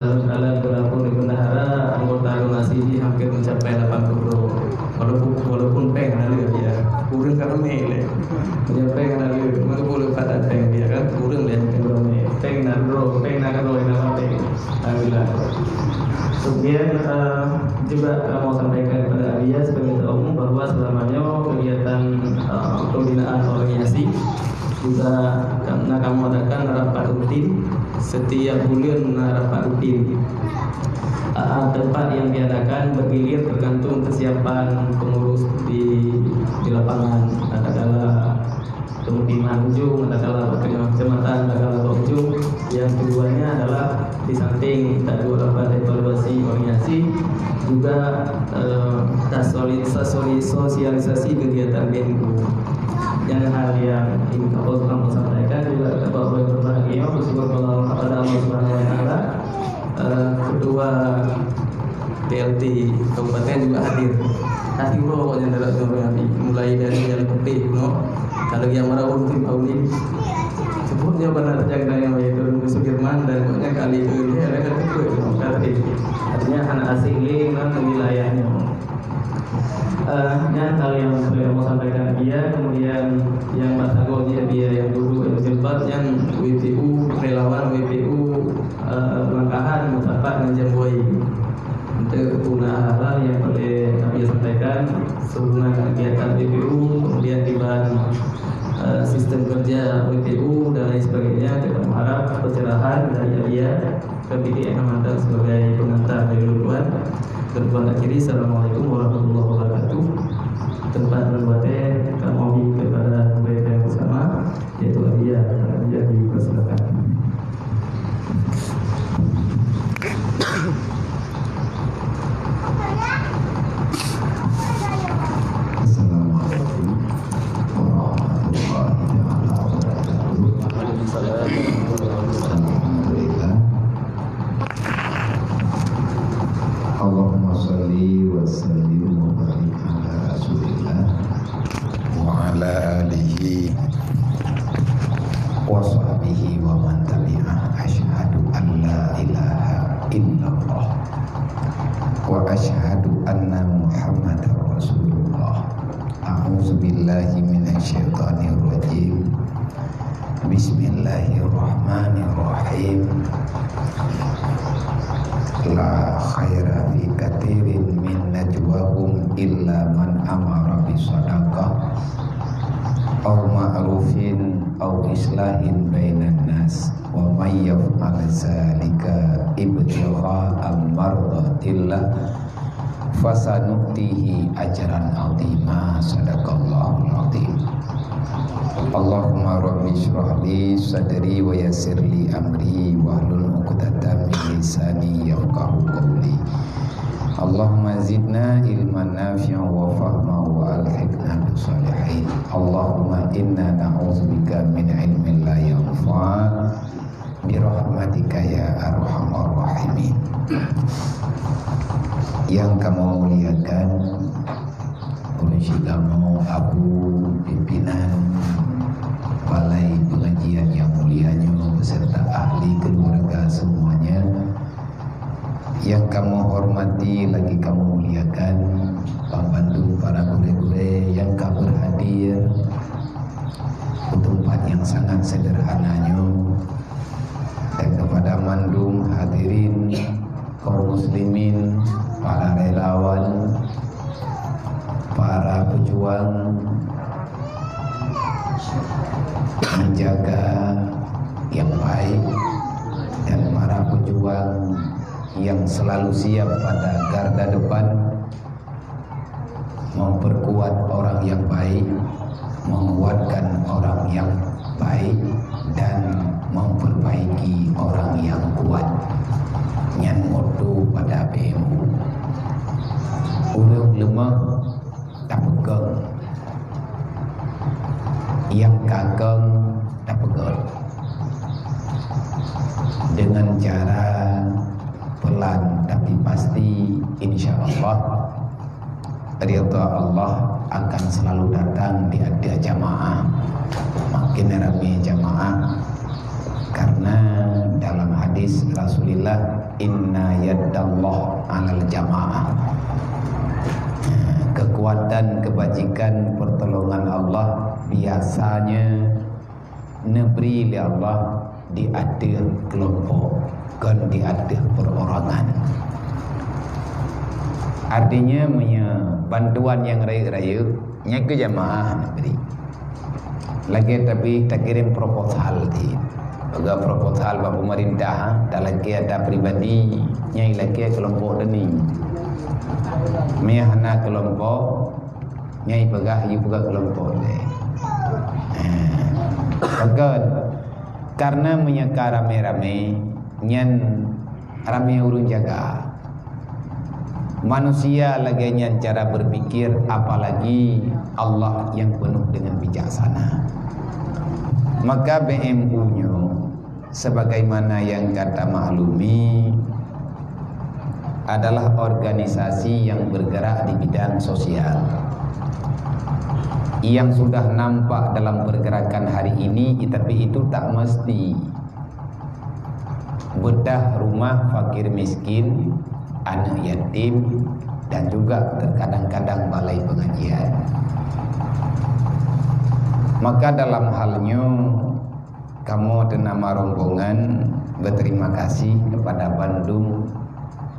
Dalam berlaku di bendahara anggota donasi hampir mencapai 80 walaupun peng lalu dia kurang karena mele dia peng lalu mana boleh pada peng dia kan kurang dia peng naro nama peng alhamdulillah. Kemudian juga mau sampaikan kepada dia sebagai ketua umum bahwa selamanya kegiatan pembinaan organisasi juga karena kamu adakan rapat rutin setiap bulan, rapat rutin. Tempat yang diadakan bergilir tergantung kesiapan pengurus di lapangan. Katakanlah pemukiman ujung, katakanlah kecamatan, katakanlah ujung. Yang keduanya adalah di samping kita lakukan evaluasi organisasi, juga sosialisasi kegiatan minggu. Yang hal yang ingin kamu sampaikan juga bahwa berbahagia bersyukur kepada Allah Subhanahu Wa Taala. Kedua PLT Kabupaten juga hadir pokoknya dalam kami mulai dari yang putih kalau yang merawat tim Auli sebutnya benar jaga yang itu Sudirman dan pokoknya kali ini ada artinya anak asing ini wilayahnya. Yang hal yang saya mau sampaikan dia, kemudian yang batagolnya dia yang dulu sempat yang WPU relawan WPU langkahan musafa dan jambuai untuk guna hal yang boleh kami sampaikan sebelum kegiatan WPU, kemudian tiba sistem kerja WPU dan lain sebagainya. Kita mengharap pencerahan dari dia PPDN Mantan sebagai pengantar dari Lukuan. Kedua kiri, Assalamualaikum warahmatullahi wabarakatuh. Tempat membuatnya kami kepada mereka yang bersama, yaitu dia dipersilakan. Assalamualaikum warahmatullahi wabarakatuh. Alhamdulillah. Allahumma sholli wa sallim wa barik ala Rasulillah wa ala alihi wa sahbihi wa man tabi'ah. Asyhadu an la ilaha illallah wa asyhadu anna Muhammadar Rasulullah. A'udzu billahi minasyaitonir rajim. Bismillahirrahmanirrahim. La khaira fi katsirin min najwahum illa man amara bi shadaqah aw ma'rufin aw islahin bainan nas wa may yaf'al dzalika ibtigha'a mardatillah fasanu'tihi ajran 'azima. Shadaqallahul 'azim. Allahumma rabbi shrah li sadri wa yassir li amri wahlul 'uqdatam min lisani yafqahu qawli. Allahumma zidna ilman nafi'an wa fahman wa alhiqna bis shalihin. Allahumma inna na'udzubika min ilmin la yanfa' bi rahmatika ya arhamar rahimin. Yang kamu muliakan Polisi kamu Abu pimpinan Balai Pengajian yang mulianya beserta ahli keluarga semuanya, yang kamu hormati lagi kamu muliakan pembantu para guru-guru yang kamu hadir ke tempat yang sangat sederhananya, dan kepada mandum hadirin kaum muslimin, para relawan, para pejuang menjaga yang baik, dan para pejuang yang selalu siap pada garda depan memperkuat orang yang baik, menguatkan orang yang baik, dan memperbaiki orang yang kuat. Nyan mutu pada bemu urang lemah tak pegang, yang kageng tak pegang. Dengan cara pelan tapi pasti, insya Allah ridha Allah akan selalu datang di ada jamaah. Makin ramai jamaah, karena dalam hadis Rasulullah inna yaddallah 'alal jamaah. Kekuatan, kebajikan, pertolongan Allah biasanya neberi oleh Allah di atas kelompok, kan di atas perorangan. Artinya bantuan yang raya-raya nya ke jamaah negeri. Lagi tapi tak kirim proposal di. Agak proposal bagi pemerintah, tak lagi ada pribadi nya lagi kelompok ini. Mehana kelompok nya pegah kelompok le. Karena menyeka rame-rame nyan rame urun jaga. Manusia lagi nyan cara berpikir, apalagi Allah yang penuh dengan bijaksana. Maka BMU-nya sebagaimana yang kata maklumi adalah organisasi yang bergerak di bidang sosial, yang sudah nampak dalam pergerakan hari ini, tapi itu tak mesti. Bedah rumah fakir miskin, anak yatim, dan juga terkadang-kadang balai pengajian. Maka dalam halnya kamu dan nama rombongan berterima kasih kepada Bandung,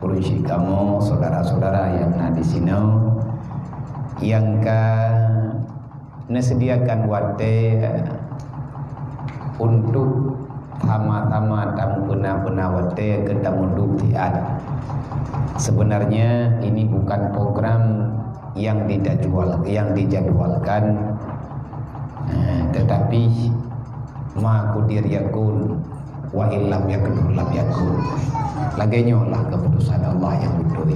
urusi kamu, saudara-saudara yang ada di sini, yang nesediakan wate untuk sama-sama tamu pena wate ke tamu tiat. Sebenarnya ini bukan program yang dijadwalkan, tetapi ma kudir yakun wa illam yakun lam yakun. Laganya lah keputusan Allah yang betul.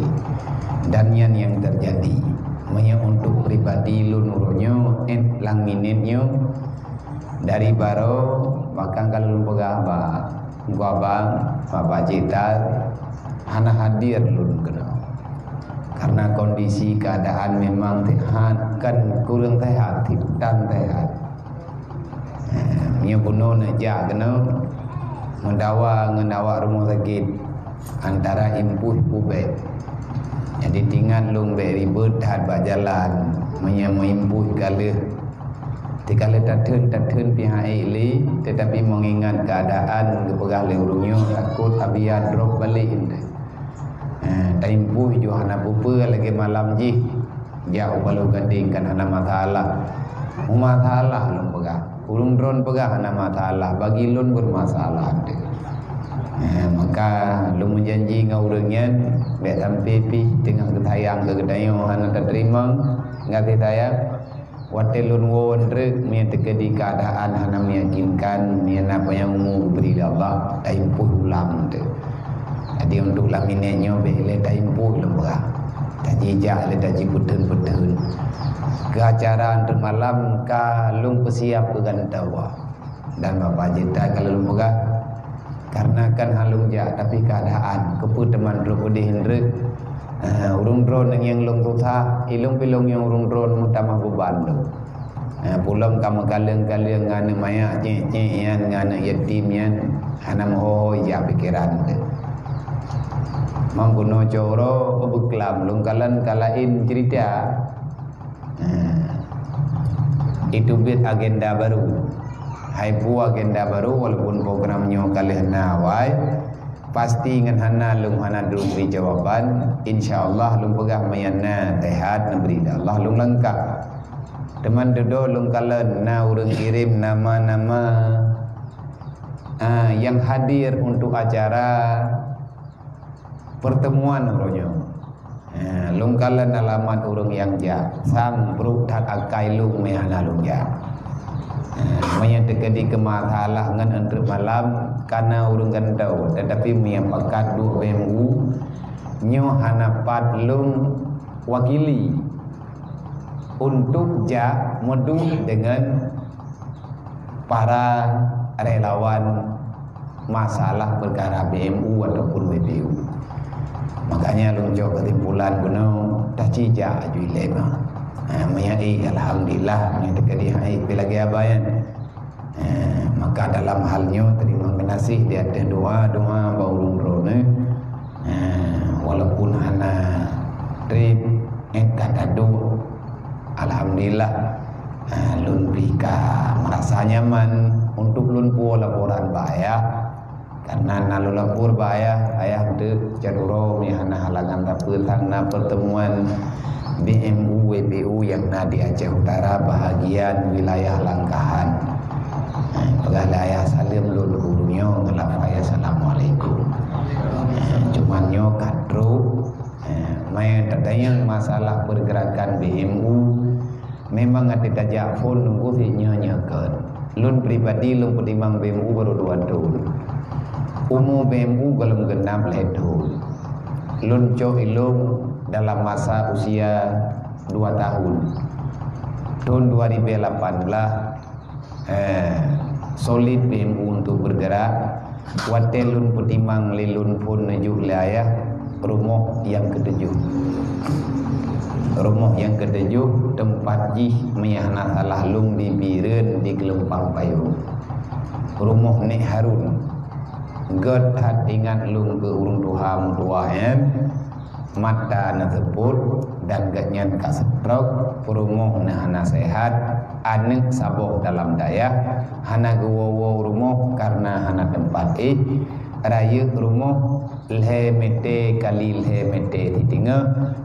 Dan yang terjadi menya untuk pribadi lunurnya lang minitnya dari baro bahkan kalau pegah ba gua bang bapak cita hana hadir lun kena. Karena kondisi keadaan memang tehat kan kurang tehat dan tehat. Nya bunuh neja kena ngendawa rumah sakit antara impuh pubek. Jadi tinggal lung beribut had berjalan menyemimpuh kala tikala tatun pihak ili, tetapi mengingat keadaan kepegah leurungnya takut abia drop balik inde. Taimpuh jo hana pupa lagi malam ji jauh balu gandingkan hana masalah. Masalah lung pegah. Urung drone pegah hana masalah, bagi lun bermasalah. Maka lu menjanji ngau urangnya bet sampai pi tengah ketayang ke gedayo hana terima ngati tayang watelun won rek mi tekedi keadaan hana meyakinkan ni apa yang umum beri Allah taimpuh ulang tu. Jadi untuk laminenyo bele taimpuh lembah tajijak le taji putun ke acara untuk malam kalung pesiap ke gantawa dan bapa jita kalau lembah karena kan halung ja tapi keadaan kepu teman rupudi hindrek urung drone yang long tutha ilung pilung yang urung drone mutama beban tu pulang kamu kaleng ngane maya cek yan ngane yatim yan hanam ho ya pikiran tu mangguno coro beklam lung kalan kalain cerita itu bit agenda baru. Hai buah agenda baru walaupun programnya kali nawai pasti ngan hana lung hana dulu beri jawaban insyaallah lung pegah mayana tehat beri Allah lung lengkap teman dodo lung kalen na urang kirim nama-nama yang hadir untuk acara pertemuan uronyo lung kalen alamat urang yang ja sang perutat akai lung mehana lung ja menyatakan kemasalah ngan entre malam karena urung gandau tetapi menyampaikan dua BMU nyo hanapat lung wakili untuk ja medu dengan para relawan masalah perkara BMU ataupun WPU. Makanya lung jauh kesimpulan gunau tacija ajui lema menyai alhamdulillah menyatakan dihai lagi abayan. Maka dalam halnya terima kasih dia ada doa baulung rone alhamdulillah lun bika merasa nyaman untuk lun pu laporan bayar karena nalu lapor bayar ayah de jaduro ni hana halangan tapi tangna pertemuan BMU WPU yang di Aceh Utara bahagian wilayah Langkahan. Pegala ayah salim lun urunyo ngelap ayah assalamualaikum. Cuman nyo kadro main tertanya masalah pergerakan BMU memang ada tajak phone nunggu nyonya kan. Lun pribadi lun penimang BMU baru 2 tahun. Umur BMU belum genap tahun. Lun co ilung dalam masa usia 2 tahun. Tahun 2018 solid BMU untuk bergerak. Watelun penimang lilun pun nejuk wilayah rumah yang ketujuh. Rumah yang ketujuh tempat jih meyahna salah lung di Biren di Gelempang Payung. Rumah Nek Harun. God hat ingat lung ke urung Tuhan tuahan mata na teput dan ganyan kasetrok rumah na hana sehat anek saboh dalam daya hana gewowo rumah karena hana tempat raya rumah lhe mete kali lhe mete titinga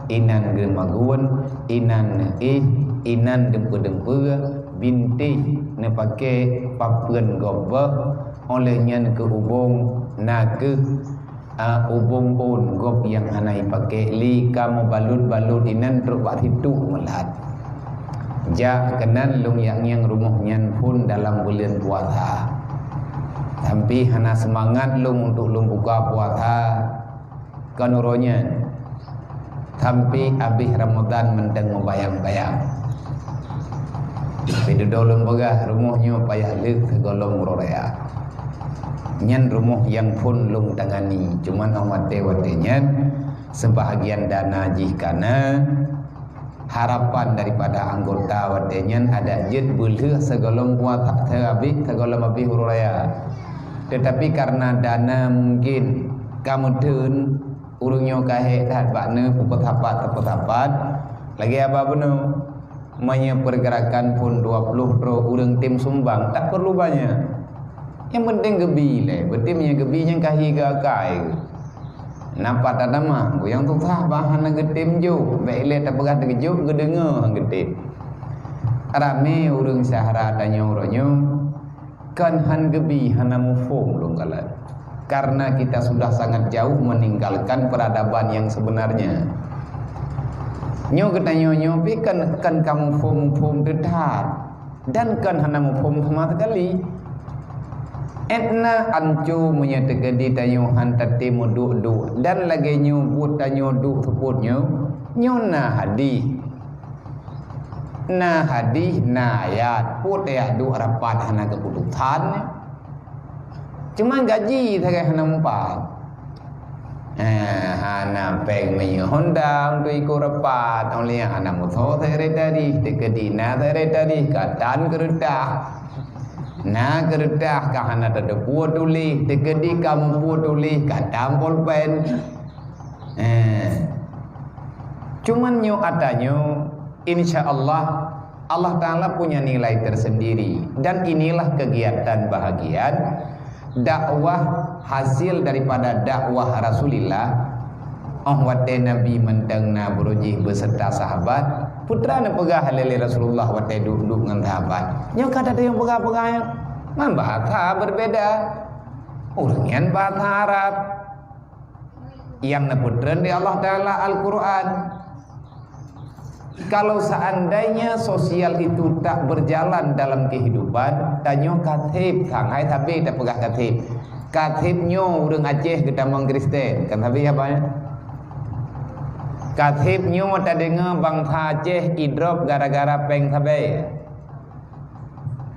inan gemaguan inan inan dempe-dempe binti ne pake papuan gobah olehnya ke ubung na ke ubung pun gop yang hanai pakai li kamu balut inan teruk bak hitu melat ja kenan lung yang rumahnya pun dalam bulan puasa tapi hana semangat lung untuk lung buka puasa kanuronya tapi habis Ramadan menteng membayang-bayang tapi duduk pegah rumahnya payah lek segolong rorea nyan rumah yang pun lung tangani cuman awate-watenya sebahagian dana jihkana harapan daripada anggota watenya ada jet beleh segolong puasa segolong habis rorea tetapi karena dana mungkin kamu dun urungnya kahe dah bakne pupet-hapat lagi apa benar manya pergerakan pun 20 pro urang tim sumbang tak perlu banyak yang penting gebi le betimnya gebinya kahi ke akai nampak tak nama yang tu sah bahan getim jo baik le tak pegah terkejut gedengar getim rame urang sahara tanya uronyo kan han gebi hana mufum lung kalat karena kita sudah sangat jauh meninggalkan peradaban yang sebenarnya nyo ketanya nyo pi kan kamu fum dedat dan kan hana mufum sama sekali etna ancu menyetegedi tayo hantati muduk dan lagi nyubut tanyo duk sebutnya nyona hadis na ayat put ya duk rapat hana keputusan cuma gaji sagai hana empat hana peng menyo honda untuk ikut rapat oleh hana muto saya tadi tegedi na saya tadi katan keredah na keredah kahana tada buat tulis tegedi kamu buat tulis kadang bolpen cuman nyo adanya insyaallah Allah Ta'ala punya nilai tersendiri dan inilah kegiatan bahagian dakwah hasil daripada dakwah Rasulullah wate Nabi mendengna berujih beserta sahabat putra na pegah halili Rasulullah wate duduk dengan sahabat nyo kata ada yang pegah-pegah man bahasa berbeda urangnya bahasa Arab yang neputren di Allah Ta'ala Al-Quran kalau seandainya sosial itu tak berjalan dalam kehidupan tanyo katib sangai tapi tak pegah katibnya urang Aceh kita mang Kristen kan tapi apa ya katibnya tak dengar bangsa Aceh idrop gara-gara peng sabai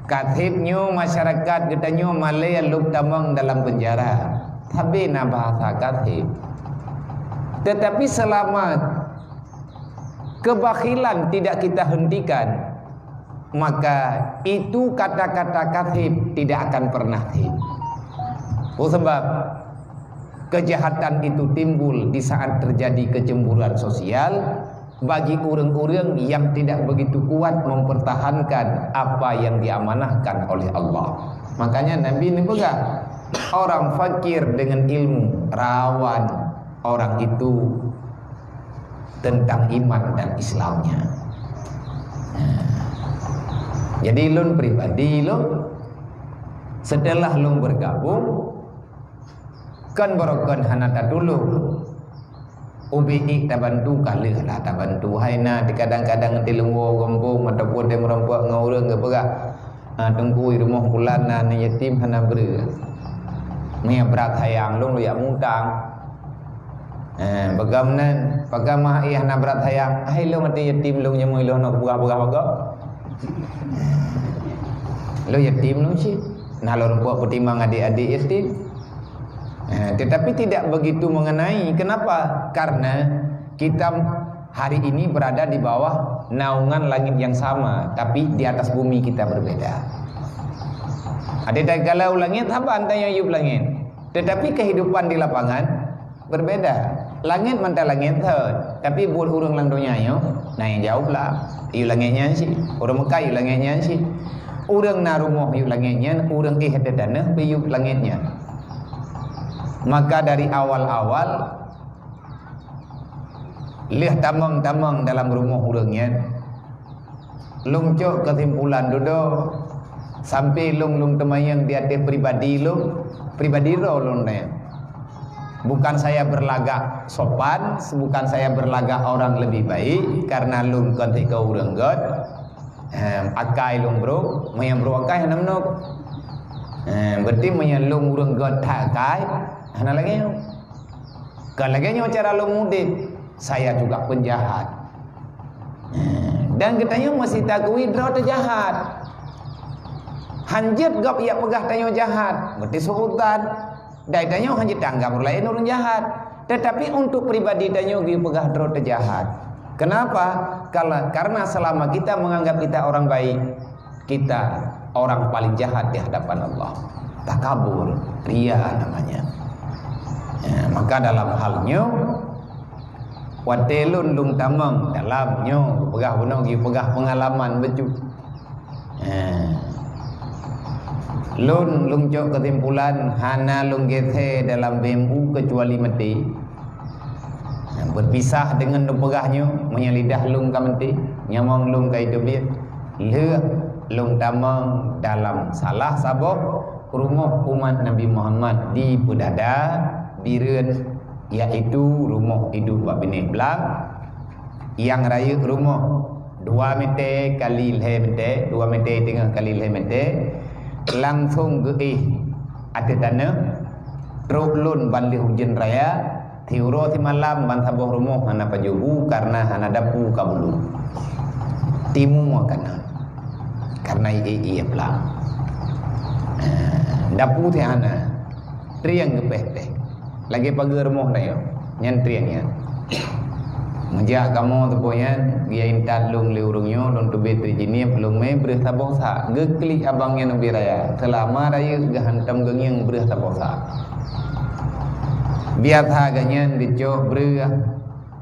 katibnya masyarakat katanya Malay lup tamang dalam penjara tapi na bahasa katib tetapi selama kebakhilan tidak kita hentikan maka itu kata-kata katib tidak akan pernah timbul. Sebab kejahatan itu timbul di saat terjadi kecemburuan sosial bagi orang-orang yang tidak begitu kuat mempertahankan apa yang diamanahkan oleh Allah. Makanya Nabi ini pegang, orang fakir dengan ilmu rawan orang itu tentang iman dan Islamnya. Jadi lun pribadi lun, setelah lun bergabung kan berokon hanata dulu ubi tak bantu kalah lah tak bantu haina kadang-kadang di lunggu gombong ataupun dia merompak ngoreng ke perak tunggu rumah bulan ni yatim hana ber mia berat hayang lung lu ya mutang bagamanan pagamah ia hana berat hayang hai lu mati yatim lung nyamui lu nak buka-buka lu yatim lu sih nah lu buat pertimbang adik-adik yatim. Tetapi tidak begitu mengenai. Kenapa? Karena kita hari ini berada di bawah naungan langit yang sama, tapi di atas bumi kita berbeda. Ada kalau langit apa antanya yub langit, tetapi kehidupan di lapangan berbeda. Langit mantap langit tapi buat urang lang dunia yo, nah yang jawablah. Iu langitnya sih, orang Mekah iu langitnya sih. Urang na rumah iu langitnya, urang ada tanah iu langitnya. Maka dari awal-awal lihat tamang-tamang dalam rumah urangnya, lung cok kesimpulan duduk sampai lung temayang di atas pribadi roh lung ne. Bukan saya berlagak sopan, bukan saya berlagak orang lebih baik, karena lung ketika urang god akai lung bro, mayang bro akai namnok. Berarti mayang urang god tak akai. Hana lagi nyo. Kalau lagi nyo cara lo mudik, saya juga penjahat. Dan kita nyo masih takui draw terjahat. Hanjit gap ia pegah tanyo jahat, berarti sultan. Dai tanyo hanjit tanggap lain orang jahat. Tetapi untuk pribadi tanyo gi pegah draw terjahat. Kenapa? Karena selama kita menganggap kita orang baik, kita orang paling jahat di hadapan Allah. Takabur, ria namanya. Maka dalam halnya watelun lung tamang dalamnya pegah benar gi pegah pengalaman becu. Lung cok kesimpulan hana lung gethe dalam BMU kecuali mati. Berpisah dengan lung pegahnya menyelidah lung ka mati, nyamang lung ka itu biar. Lung tamang dalam salah sabab rumah umat Nabi Muhammad di Pudada Biren, yaitu rumah hidup Babine Belang yang raya rumah 2 meter kali 2 meter tengah kali 2 meter langsung ke ada tanah truk lun balik hujan raya tiuro ti malam ban sabuh rumah hana pajubu karena hana dapu kabulu timu karena iya Belang dapu ti hana triang gepeh teh lagi pagi rumah dah yo nyantriangnya menjak kamu tu poyan dia intat lung leurungnya don tu betri jini belum me berah tabosa geklik abangnya nabi raya selama raya gahantam gengyang berah tabosa biar harganya dicok berah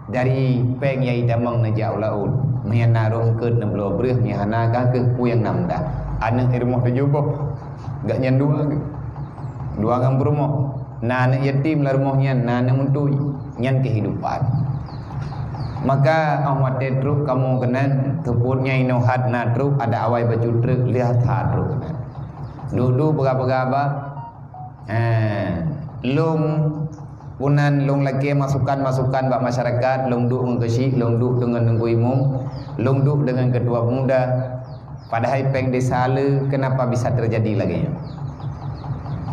dari peng yai damang najau laut menyanarung ke 60 berah nyana ka ke puyang namda anak rumah tu juboh gak nyan dua ngam rumah. Nah, anak yatim lah rumahnya, nah anak muntui nyan kehidupan. Maka ahmad truk kamu kenan teputnya inohat na truk ada awai baju truk lihat ha truk kenan. Duduk berapa-berapa. Lung punan lung lagi masukan bak masyarakat, lung duk ngkesi, lung duk dengan nunggu imum, lung duk dengan ketua pemuda. Padahal peng desa le kenapa bisa terjadi lagi?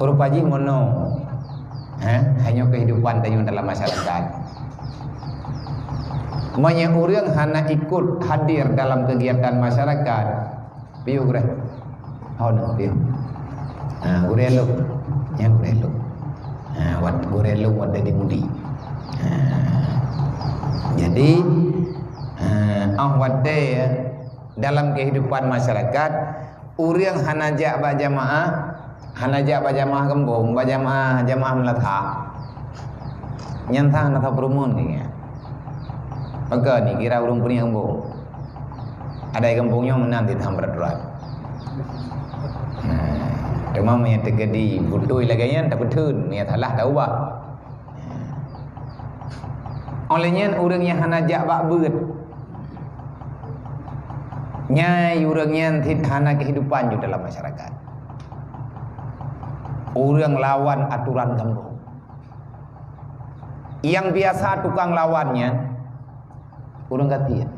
Rupaji mono. Hanya kehidupan tayo dalam masyarakat. Banyak orang hana ikut hadir dalam kegiatan masyarakat. Piu gure. Hon piu. Gurelu. Yang gurelu. Wat gurelu wat di mudi. Jadi wat dalam kehidupan masyarakat orang hanaja berjamaah hanajak bajamaah gembong, jamaah melatah. Nyantah nata perumun ni. Maka ni kira urung punya kampung. Ada kampungnya menang di tahun berat-berat. Cuma punya tergedi butui lagi tak betul, punya salah tak ubah. Olehnya orang yang hanajak bak beut. Nyai orang yang hana kehidupan juga dalam masyarakat. Orang lawan aturan kampung. Yang biasa tukang lawannya orang gatian.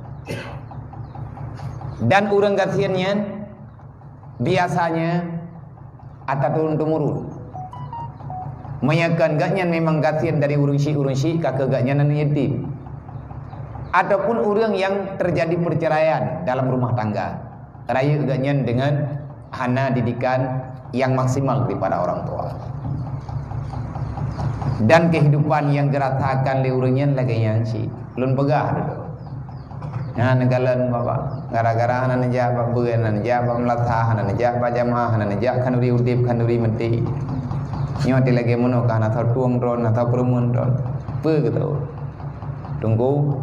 Dan orang gatiannya biasanya atau turun-temurun. Menyakan gaknya memang gatian dari urung syik kakak gaknya nan yatim. Ataupun orang yang terjadi perceraian dalam rumah tangga. Raya gaknya dengan hana didikan yang maksimal daripada orang tua. Dan kehidupan yang dirasakan oleh orangnya lagi yang syik. Lun pegah dulu. Nah, negalan bapa gara-gara anak najak bab beun anak najak bab melatah anak najak bab jamaah anak najak kanuri udip kanuri menti nyoti lagi mono kan atau tuang dron atau perumun dron pe gitu tunggu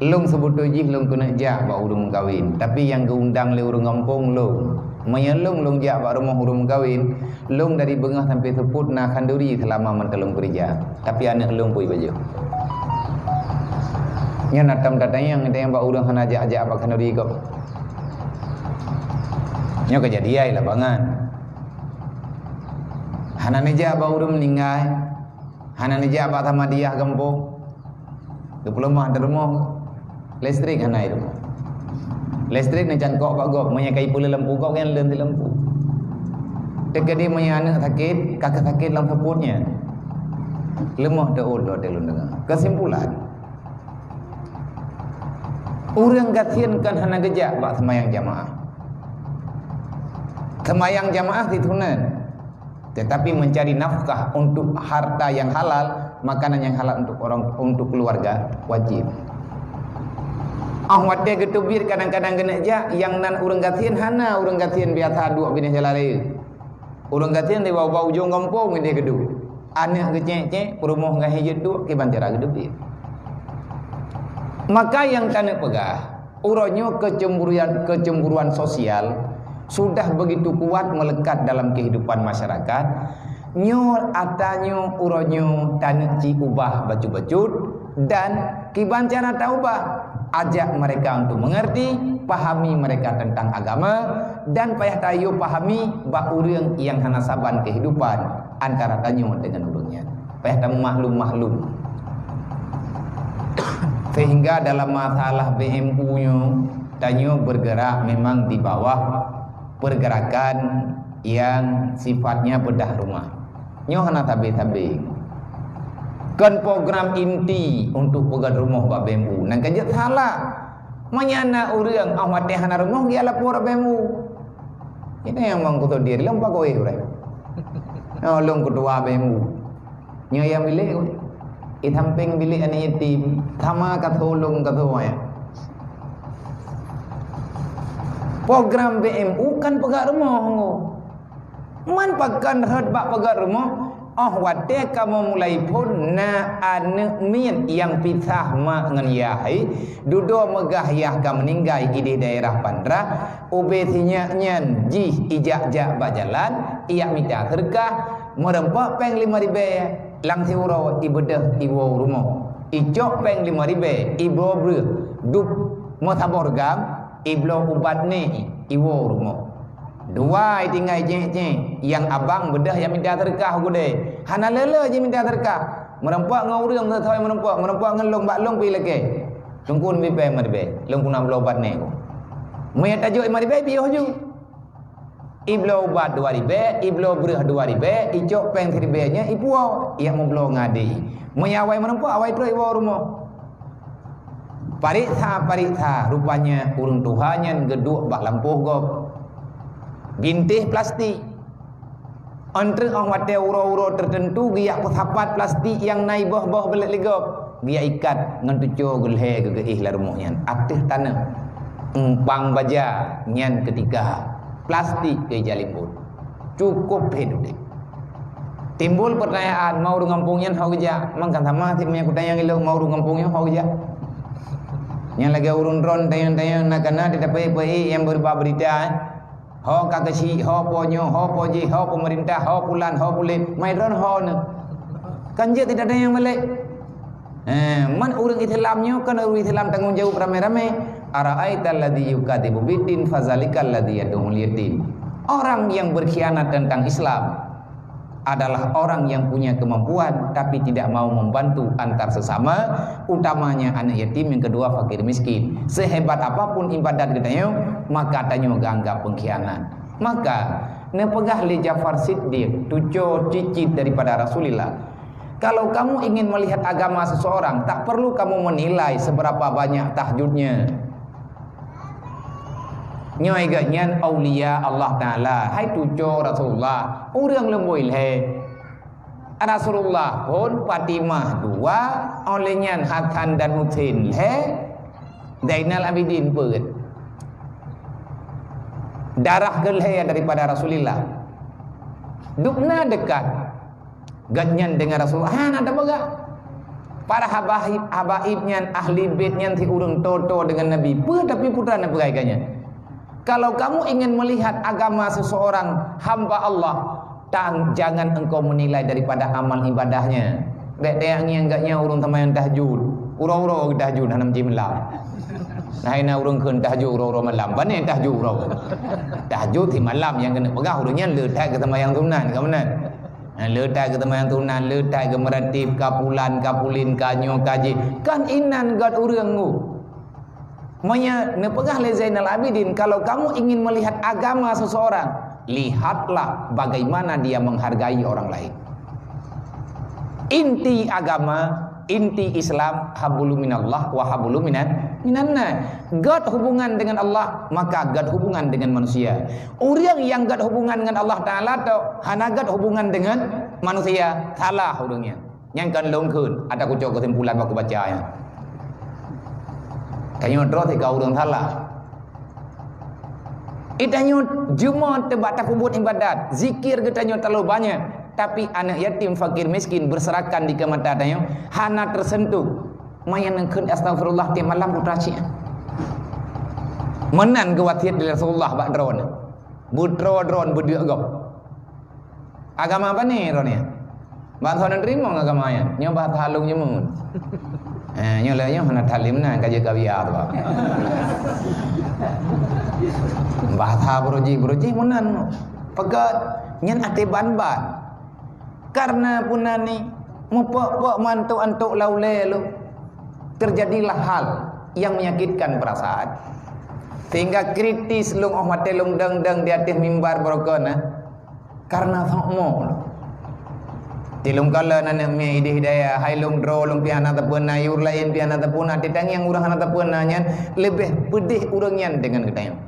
lung sebut tuji lung kena jak bab urung kawin tapi yang keundang le urung kampung lung menyelung lung jak bab rumah urung kawin lung dari bengah sampai seput na kanduri selama mentelung kerja tapi anak lung pui baju nya natam datang yang bak urang hana ajak bak kanuri kau. Nya kejadian labangan. Hana neja bak urang meninggal. Hana neja bak tamadiah kampung. 20 mah ada rumah listrik hana itu. Listrik nak cangkok bak gop menyakai pula lampu kau kan lenti lampu. Tekadi punya anak sakit, kakak sakit dalam seputnya. Lemah daul do telun dengar. Kesimpulan orang gatiankan hana gejak bak semayang jamaah. Semayang jamaah ditunan. Tetapi mencari nafkah untuk harta yang halal, makanan yang halal untuk keluarga wajib. Wate getubir kadang-kadang kena jak yang nan orang gatian hana orang gatian biasa dua bini jalare. Orang gatian di bawah ujung kampung dia gedu. Anak gecek-cek perumah ngahijat tu ke bantara gedubir. Maka yang kena pegah, uronyo kecemburuan sosial sudah begitu kuat melekat dalam kehidupan masyarakat. Nyo atanyo uronyo tanah ci ubah baju-baju dan kibancara taubah ajak mereka untuk mengerti, pahami mereka tentang agama dan payah tayo pahami bak urang yang hana saban kehidupan antara tanyo dengan urangnya. Payah tamu maklum-maklum. Sehingga dalam masalah BMU-nya tanyo bergerak memang di bawah pergerakan yang sifatnya bedah rumah. Nyo hana tabe-tabe. Kan program inti untuk pegat rumah bab BMU. Nang kejat salah. Manyana urang awak teh hana rumah dia lapor BMU. Itu yang mangkuto diri lompa kowe urang. Nolong ketua BMU. Nyo yang milik kowe. Itamping bilik anak yatim sama katolong katoya. Program BMU kan pegat rumah man pakan had bak pegat rumah wate kamu mulai pun na anak min yang pisah mak ngan yahai dudo megah yah kam meninggai di daerah Pandra ubesinya nyan jih ijak-jak bajalan ia minta terkah merempak peng 5.000 lang siuro ibedah iwo rumah icok peng 5.000 ibo bre dup motabor gam iblo ubat ni iwo rumah dua tinggal jeng-jeng yang abang bedah yang minta terkah gude hana lele je minta terkah merempak ngau reung thoi merempak ngelong bak long pi leke tungkun bi pe marbe long kuna blo ubat ni me tajuk marbe bi hoju iblo ubat 2.000 iblo breh 2.000 icok peng 3.000 nya ipuo ia memblo ngadi menyawai merempak awai tu iwo rumah pariksa rupanya urung tuhannya geduk bak lampuh gop bintih plastik antri orang wate uro-uro tertentu dia pesapat plastik yang naik bawah belet legop dia ikat ngan tucu gelhe ke ih la rumahnya aktif tanah empang baja nyan ketika plastik ke jalipun cukup hidup Timbul pertanyaan, mau ngampungnya hau kerja. Mangkan sama timnya aku tanya gila mau ngampungnya hau kerja. Yang lagi urun ron tayang-tayang nak kena tetapi yang berbab berita ho kakasi ho ponyo ho poji ho pemerintah ho pulan ho pulit mai ron ho ne. Kan je tidak ada yang balik. Man urang Islamnya kan urang Islam tanggung jawab rame-rame. Ara'aital ladzi yukadibu biddin fazalikal ladzi yad'ul yatim. Orang yang berkhianat tentang Islam adalah orang yang punya kemampuan tapi tidak mau membantu antar sesama, utamanya anak yatim, yang kedua fakir miskin. Sehebat apapun ibadat katanya, maka tanya anggap pengkhianat. Maka nepegah li Ja'far Siddiq, tujuh cicit daripada Rasulullah. Kalau kamu ingin melihat agama seseorang, tak perlu kamu menilai seberapa banyak tahajudnya. Nyoi ganyan aulia Allah Ta'ala. Hai tujuh Rasulullah. Urang lemboi le. Rasulullah pun Fatimah dua. Olehnya Hasan dan Husain le. Zainal Abidin pun. Darah gelhe daripada Rasulullah. Dukna dekat. Ganyan dengan Rasulullah. Ada baga. Para habaibnya, ahli baitnya ti urang toto dengan Nabi. Tapi putra nak beraikannya. Kalau kamu ingin melihat agama seseorang hamba Allah, jangan engkau menilai daripada amal ibadahnya. Dek-dek yang enggaknya urung tamayan tahajud. Urang-urang tahajud hanam ji malam. Nah ina urang keun tahajud urang-urang malam. Bane tahajud urang. Tahajud di malam yang kena pegah urangnya letak ke tamayan sunan ke mana? Letak ke tamayan sunan, letak ke meratib kapulan, kapulin, kanyo, kaji. Kan inan gad urang tu. Maya nepegah le Zainal Abidin, kalau kamu ingin melihat agama seseorang, lihatlah bagaimana dia menghargai orang lain. Inti agama, inti Islam, hablu minallah wa hablu minannas. Gad hubungan dengan Allah, maka gad hubungan dengan manusia. Orang yang gad hubungan dengan Allah Ta'ala atau hana gad hubungan dengan manusia, salah orangnya. Yang kan longkeun, ada kucok kesimpulan waktu baca ya. Kanyo dro ti kau urang salah. Itanyo Jumat tebak takubut ibadat, zikir getanyo terlalu banyak, tapi anak yatim fakir miskin berserakan di kemata tanyo hana tersentuh. Mayan nengkeun astagfirullah tiap malam putraci. Menan gewatiat dari Rasulullah bak drone. Butro drone berdua gop. Agama apa nih drone-nya? Bangsa nerima agamanya, nyoba halung nyemun. Nyolanya hana talim na kaje kawiar ba. Bahasa beruji munan pegat nyen ate ban-ban. Karena punani mupok mantu antuk laule lu. Terjadilah hal yang menyakitkan perasaan. Sehingga kritis lung mate lung deng di atas mimbar brokona. Karena thokmo. Tilung kala nana me ide hidayah hai lung dro lung piana tapun ayur lain piana tapun atitang yang urang hana tapun nanya lebih pedih urangnya dengan gedayang.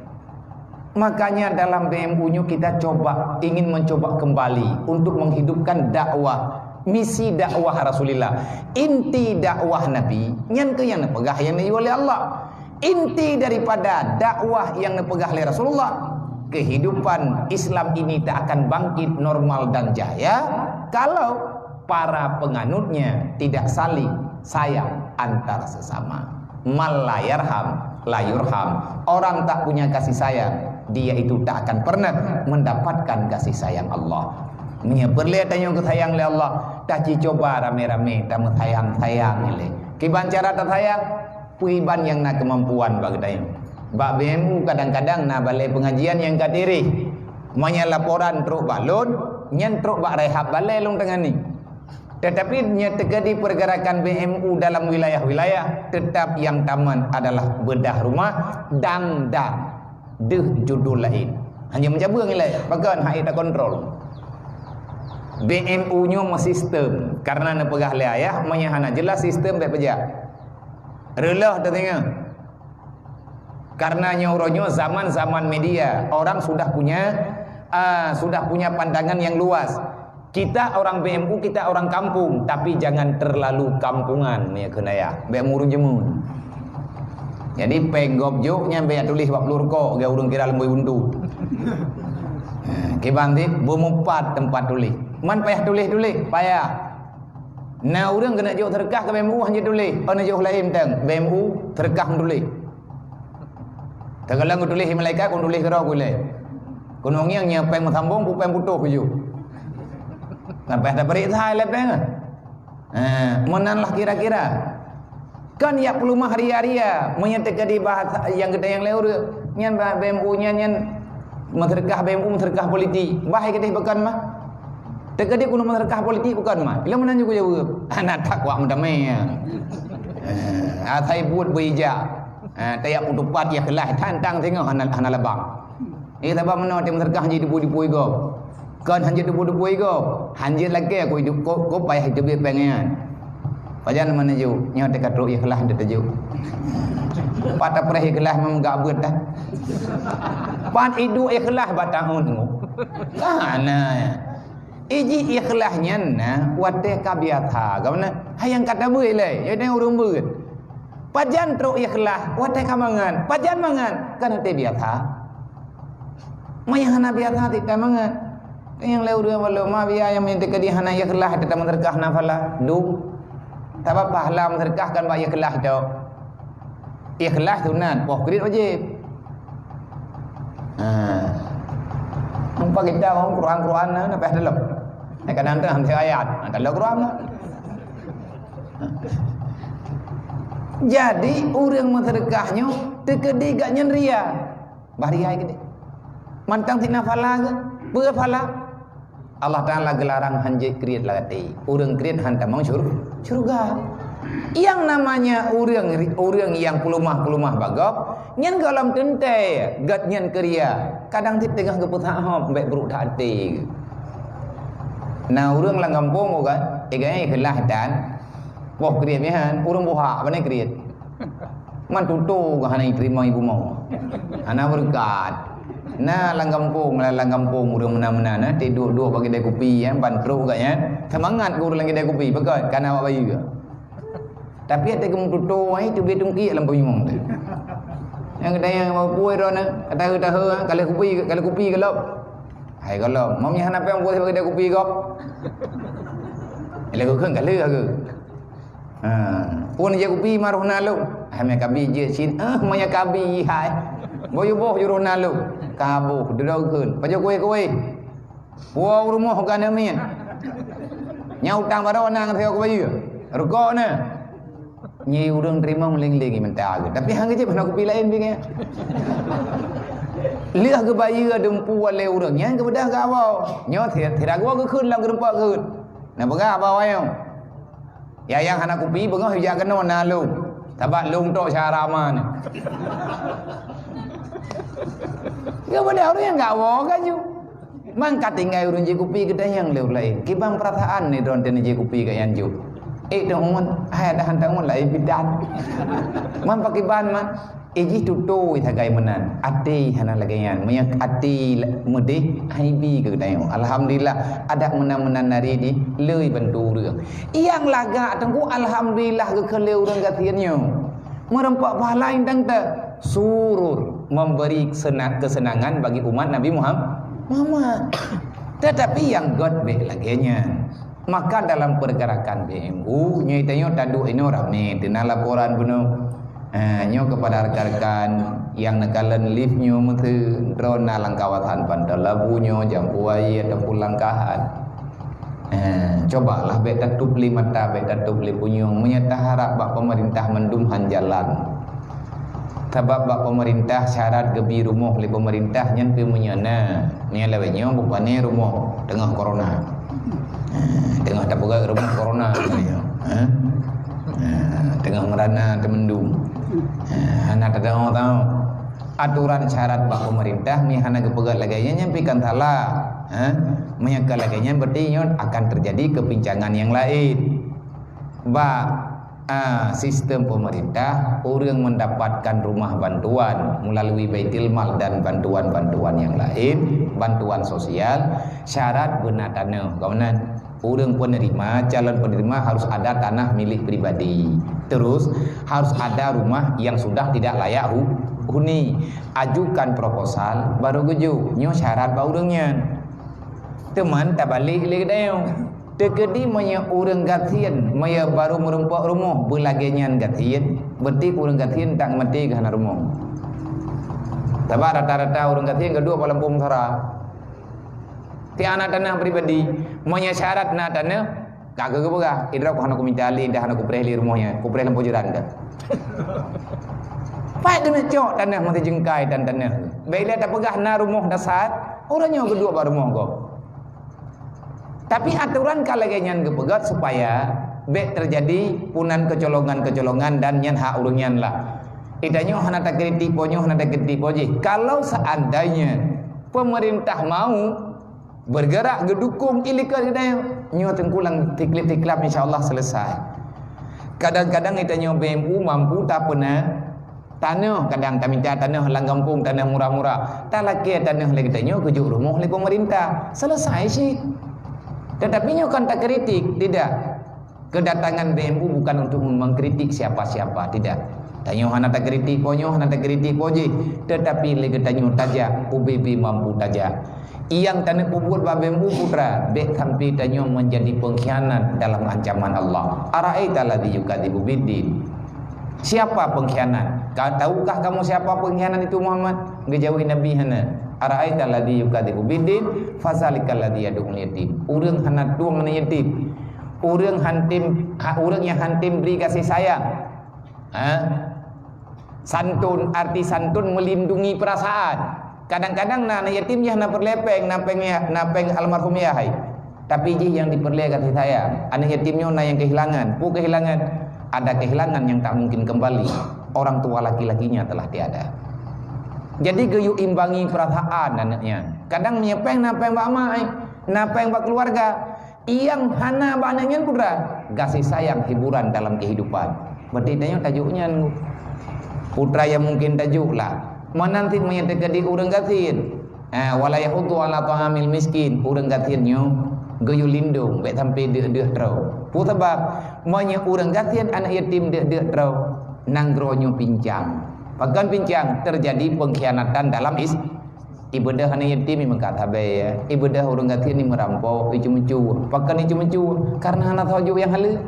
Makanya dalam BMU-nya kita ingin mencoba kembali untuk menghidupkan dakwah, misi dakwah Rasulullah. Inti dakwah Nabi nyan ke yang nepegah yang oleh Allah. Inti daripada dakwah yang nepegah oleh Rasulullah, kehidupan Islam ini tak akan bangkit normal dan jaya kalau para penganutnya tidak saling sayang antar sesama. Mal la yarham la yurham. Orang tak punya kasih sayang, dia itu tak akan pernah mendapatkan kasih sayang Allah. Nya perlihat yang sayang oleh Allah, tak coba rame-rame tak sayang ile. Kiban cara tak sayang, puiban yang nak kemampuan bagdayang. Bak BMU kadang-kadang na balai pengajian yang kadiri. Manya laporan truk balon, nyen truk bak rehab balai long tengah ni. Tetapi nya terjadi pergerakan BMU dalam wilayah-wilayah, tetap yang taman adalah bedah rumah dan deh judul lain. Hanya mencabar nilai, bagan hak tak kontrol. BMU-nya sistem karena nepegah wilayah, manya hana jelas sistem baik pejak. Relah tengah. Karena nyauronyo zaman media, orang sudah punya pandangan yang luas. Kita orang BMU, kita orang kampung, tapi jangan terlalu kampungan ya kena ya. BMU urung jemun. Jadi penggop juk nyampe tulis bab lurko, ga urung kira lemboi untu. Ke bantit bumumpat tempat tulis. Man payah tulis payah. Nah orang kena jauh terkah ke BMU hanya tulis. Ana jauh lain tang BMU terkah tulis. Tagalang tulis malaikat kun tulis kerah boleh. Kun wong yang nyapeng sambung pupeng putuh je. Sampai ada beri thai lepeng. Monanlah kira-kira. Kan ya pelumah hari-hari menyetek di bahasa yang kita yang leur nyan BMU nyan menterkah BMU menterkah politik. Bahai kita bukan mah. Tegadi kuno menterkah politik bukan mah. Bila menan juga jawab. Anak takwa mendamai. Atai buat bija. Tayak utupat ya kelah tantang tengok hana labang. Tabang mana tem terkah jadi dipu-dipu go. Kan hanje dipu-dipu go. Hanje lagi aku hidup ko payah hidup pengen. Pajan mana ju nyo dekat ro ikhlas de ju. Pata preh ikhlas mem gak beut dah. Pan idu ikhlas batahun tengok. Kana iji ikhlasnya na wate kabiatha gamna hayang kata beui le ya ne urung beut. Pajan tro ikhlas wate kamangan pajan mangan kana te biatha. Mayang hana biatha ti kamangan. Yang leu dua walau ma biya yang minta kadi hana ikhlas tetap terkah nafala du. Sebab pahala menterkahkan bahawa ikhlas tu. Ikhlas sunat, poh kredit wajib. Nampak kita orang Quran na napeh dalam. Kadang-kadang hantar ayat, dalam Quran lah. Jadi orang menterkahnya tekedi gak nyenria. Bahriai gede. Mantang tina fala ke? Berfala. Allah Ta'ala gelarang hanjit kriat lagati. Orang kriat hantar mau surga. Yang namanya orang yang pelumah bagok, nyen galam tentai, gat nyen keria. Kadang di tengah keputusan hop baik buruk hati. Nah orang lang kampung kan, eganya ikhlas dan boh kriat mihan, orang boha mana kriat. Man tutu hana terima ibu mau. Hana berkat. Nah lang kampung urang mena-mena nah tidur dua bagi dia kopi ya bantru agaknya semangat urang lagi dia kopi betul karena awak bayu ke tapi ada kem tutu ai tu betung ki lam pemimong tu yang ada yang mau puai ro na kata kalau kopi kalau hai kalau mau nya hana pe puai bagi dia kopi kok ele ko khang kalau ke pun je kopi maruh na lu hai me kabi je sin maya kabi hai boyo boh juro na lu kabuh dedau keun pajo kowe wow rumah kan amin nyau tang baro nang theo ko bayu ruko na nyi urang terima meling-lingi mentah tapi hang je pernah kopi lain binge liah ke bayu dempu wale urang yang ke bedah ka awau nyo thira gua ke keun lam gerempak keun na bega awau ayo ya yang hana kopi bengah hujak kena na lu tabak lung tok syarama ni ya pada orang yang enggak woga ju. Mangkat tinggal urun je kopi kita yang leu lain. Kibang perasaan ni don tene je kopi ka yang ju. Dong hai dah hantang mun lai bidan. Man pakiban man iji tutu thagai menan. Ati hana lagayan. Meyak ati mudih hai bi ke dayo. Alhamdulillah ada menan-menan nari di leuy bantu reung. Yang laga tengku alhamdulillah ke keleu reung gatiannya. Merempak pahala indang ta surur memberi kesenangan bagi umat Nabi Muhammad. Tetapi yang God be laginya. Maka dalam pergerakan BMU nyoitanya tadu ini rame dina laporan bunuh nyo kepada rekan-rekan yang nekalan lift nyo mutu drone langkawatan pandalabu nyo jampuai atau pulangkahan. Cobalah beta tupli mata beta tupli punyung menyata harap bak pemerintah mendumhan jalan. Sebab bak pemerintah syarat gebi rumah oleh pemerintah nyen pi menyana ni lawanya bupane rumah tengah corona. Tengah tak pegang rumah corona tengah merana temendung. Hana tak tahu aturan syarat bak pemerintah ni hana gepegat laganya nyampikan salah. Menyangka laganya berarti akan terjadi kepincangan yang lain. Sistem pemerintah orang mendapatkan rumah bantuan melalui Baitul Mal dan bantuan-bantuan yang lain, bantuan sosial, syarat benar tanah. Kawanan, orang penerima, calon penerima harus ada tanah milik pribadi. Terus harus ada rumah yang sudah tidak layak huni. Ajukan proposal baru guju. Nyo syarat ba urangnya. Teman tak balik lagi dah. Tekedi maya orang gatian, maya baru merumpak rumah belagenyan gatian, berarti orang gatian tak mati ke hana rumah. Tapi rata-rata orang gatian kedua paling pun thara. Ti anak tanah pribadi, maya syarat na tanah, kagak kebega. Idra ko hana ko minta ali, dah hana ko prehli rumahnya, ko preh lampu jiran dah. Pai kena cok tanah mati jengkai dan tanah. Bila tak pegah na rumah dasar, orangnya kedua baru rumah kau. Tapi aturan kalagenyan kepegat supaya bek terjadi punan kecolongan-kecolongan dan nyan hak urungan lah. Idanya hana tak kritik ponyo hana tak kritik poje. Kalau seandainya pemerintah mau bergerak gedukung ilika dia nyo tengkulang tiklip-tiklap insyaallah selesai. Kadang-kadang itanya BMU mampu tak pernah tanah kadang tak minta tanah lang kampung tanah murah-murah. Tak laki tanah lagi tanya kejuk rumah oleh pemerintah. Selesai sih. Tetapi nyo kan tak kritik, tidak. Kedatangan BMU bukan untuk mengkritik siapa-siapa, tidak. Tanyo hana tak kritik ponyo, hana tak kritik poje. Tetapi lagi tanyo tajak, UBB mampu tajak. Yang tanah pubut ba BMU putra, bek sampai tanyo menjadi pengkhianat dalam ancaman Allah. Ara'aita alladzi yukadzibu biddin. Siapa pengkhianat? Tahukah kamu siapa pengkhianat itu Muhammad? Ngejauhi Nabi hana. Ara'aita alladzi yukadzibu biddin fazalikal ladzi yad'ul yatim. Urang hana tuang na yatim. Urang yang hantim beri kasih sayang. Santun, arti santun melindungi perasaan. Kadang-kadang na yatim yang na perlepeng, napeng almarhum ya hai. Tapi jih yang diperle kasih sayang. Anak yatimnya na yang kehilangan. Kehilangan. Ada kehilangan yang tak mungkin kembali. Orang tua laki-lakinya telah tiada. Jadi geyu imbangi perasaan anaknya. Kadang menyepeng napeng bak mai, napeng bak keluarga. Yang hana banaknya putra, kasih sayang hiburan dalam kehidupan. Berarti tanya tajuknya putra yang mungkin tajuklah. Menanti menyatakan urang gatin. Wala yahudu ala ta'amil miskin, urang gatinnya geyu lindung baik sampai deh terau. Sebab monya urang gatin anak yatim deh terau nanggronyo pincang. Pagan pincang terjadi pengkhianatan dalam ibadah hana yatim memang kata ya. Ibadah orang gatin ni merampok, icu-mencu. Pagan icu-mencu karena hana tahu yang halu.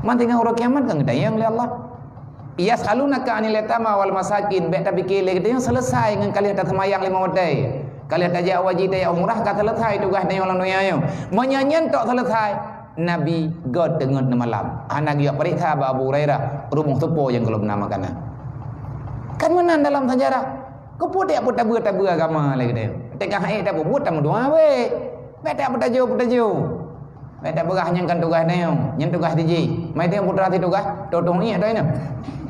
Mantingan orang kiamat kan gedayang oleh Allah. Ia selalu nak anil yatama wal masakin. Baik tapi kile kita yang selesai dengan kalian tak semayang 5 wadai. Kalian tak jauh wajib daya umrah kata selesai tugas dia orang doyayo. Menyanyian tak selesai. Nabi God dengar malam. Anak dia periksa Abu Hurairah rumah tepo yang kalau menamakan. Kan menan dalam sejarah. Kau dia pun tabu agama lagi dia. Tengah ayat tabu buat tamu doa we. Beta putaju. Beta berah nyangkan tugas dia. Yang tugas DJ. Mai dia putra ti tugas. Totong ni ada ni.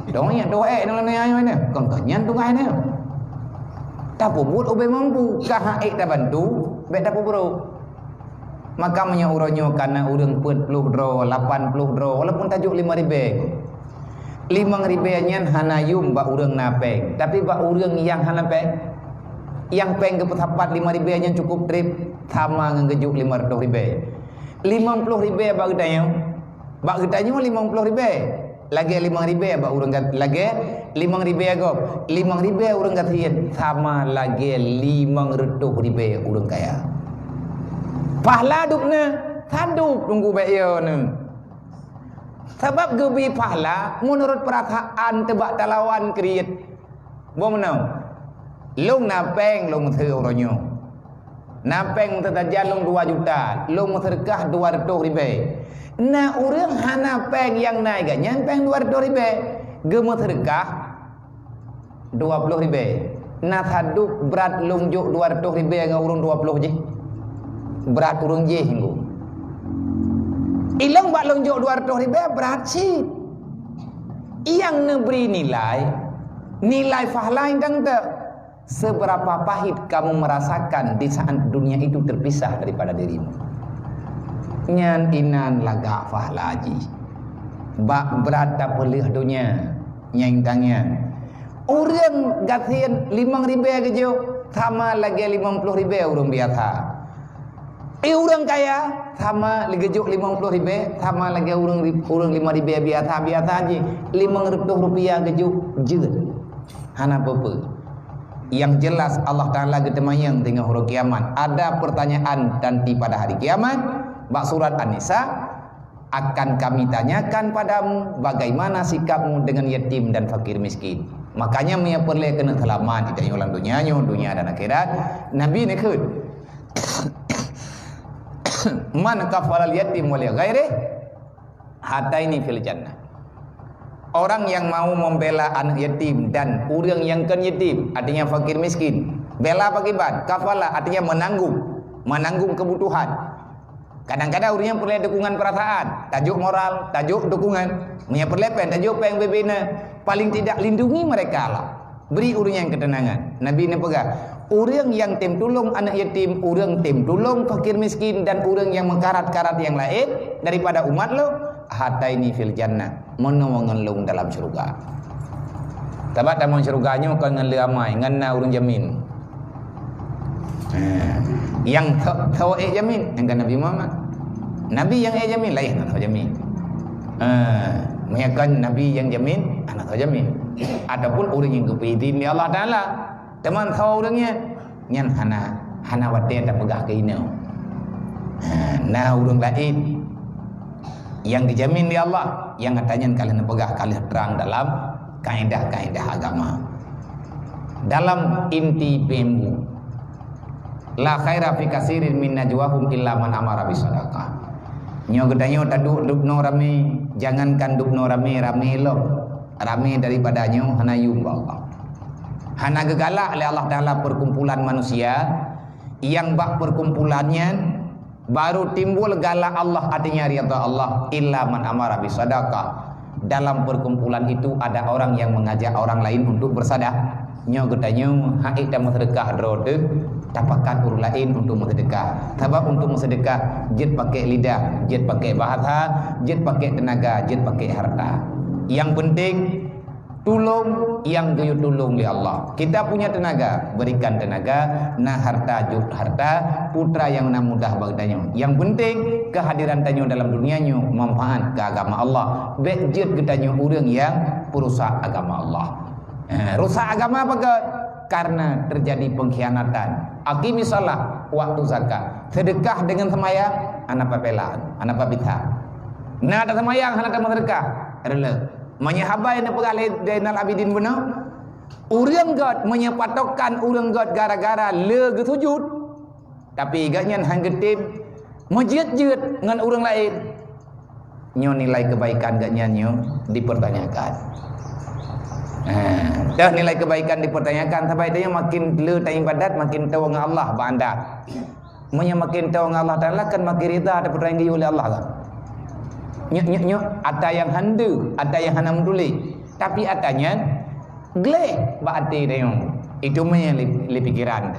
Dong ni doa dengan ni ayo ni. Kon kanyan tugas dia. Tapu buat obe mampu. Kah ayat tak bantu. Beta pun bro. Maka menyauronyo karena urang 40 dro, 80 dro walaupun tajuk 5,000. 5,000 nyan hana yum ba urang napeng. Tapi ba urang yang hana peng. Yang peng ke petapat 5,000 nyan cukup trip sama ngejuk 500,000. 50,000 ba gedanya. Ba gedanya 50,000. Lagi 5,000 ba urang lagi 5,000 agop. 5,000 urang gatiin sama lagi 500,000 urang kaya. Pahala dupna sadup tunggu bayo ne. Sebab gebi pahala menurut perasaan tebak talawan kriit. Bo menau. Long napeng long theu ronyo. Napeng tetajan long 2 juta, long sedekah 200,000. Na urang hana peng yang naik ganyan peng 200,000. Gemo sedekah 20,000. Na sadup berat long juk 200,000 dengan urang 20 je. Berat urang je hinggu. Ilang bak lonjok 200,000 berat sih. Yang neberi nilai pahala yang tak. Seberapa pahit kamu merasakan di saat dunia itu terpisah daripada dirimu. Nyan inan lagak pahala haji. Bak berat tak pelih dunia. Nyang tangan. Orang gatin 5,000 kejo sama lagi 50,000 orang biasa. Orang kaya sama legejuk 50,000 sama lagi orang 5,000 biasa aja 500 rupiah kejuk je hana apa-apa Yang jelas Allah Ta'ala getemayang tengah huruf kiamat. Ada pertanyaan nanti pada hari kiamat. Bak surat An-Nisa, akan kami tanyakan padamu bagaimana sikapmu dengan yatim dan fakir miskin. Makanya ia perlu kena selamat tidak ulang dunia dan akhirat. Nabi ni khud man kafala al-yatim wal ghairi hataini fil jannah. Orang yang mau membela anak yatim dan orang yang kan yatim, artinya fakir miskin, bela pakibat, kafala artinya menanggung kebutuhan. Kadang-kadang orang yang perlu dukungan perasaan, tajuk moral, tajuk dukungan, punya perlepen, tajuk peng bebina, paling tidak lindungi mereka lah. Beri orang yang ketenangan. Nabi ni pegang, orang yang tem tolong anak yatim, orang tem tolong fakir miskin dan orang yang mengkarat-karat yang lain daripada umat lo, hataini fil jannah, mengelung dalam syurga. Tabat dalam syurganya kan ngan ramai, ngan orang jamin. Yang tahu jamin yang kan Nabi Muhammad. Nabi yang jamin lain anak tahu jamin. Menyakan Nabi yang jamin anak tahu jamin. Ataupun orang yang kepitin di Allah Taala. Teman tahu orangnya nyan hana wate tak pegah ke ina. Nah orang lain yang dijamin di Allah, yang katanya kalian pegah kalian terang dalam kaedah-kaedah agama. Dalam inti pemu la khaira fi katsirin min najwahum illa man amara bisadaqah. Nyo gedanyo taduk dukno rame, jangankan dukno rame lo. Rame daripadanya hana yung Allah. Hana gegalak oleh Allah Taala perkumpulan manusia yang bak perkumpulannya baru timbul galak Allah artinya riyadha Allah illa man amara bisadaqah. Dalam perkumpulan itu ada orang yang mengajak orang lain untuk bersedekah. Nyo gedanyo haik dan sedekah drode tapakan orang lain untuk bersedekah. Sebab untuk bersedekah jet pakai lidah, jet pakai bahasa, jet pakai tenaga, jet pakai harta. Yang penting tolong yang gayut tolong oleh Allah. Kita punya tenaga, berikan tenaga, nah harta juk harta, putra yang nak mudah bagdanya. Yang penting kehadiran tanyo dalam dunianya manfaat ke agama Allah. Baik jet gedanyo orang yang perusak agama Allah. Rusak agama apa ke? Karena terjadi pengkhianatan. Aqimi salat, waktu zakat, sedekah dengan semayang, anak papelan, anak papita. Nah ada semayang, anak ada sedekah. Rela. Menyahabai yang pegalai Zainal Abidin benar. Orang God menyepatokkan orang God gara-gara le ke sujud. Tapi igaknya hang getip menjet-jet dengan orang lain. Nyo nilai kebaikan gaknya nyo dipertanyakan. Dah nilai kebaikan dipertanyakan sampai dia makin le ta ibadat makin tahu dengan Allah banda. Munya makin tahu dengan Allah Taala kan makin rida ada pertanyaan oleh Allah kan. Nyuk ada yang handu, ada yang hanam duli. Tapi atanya gleh baati dia itu punya le pikiran.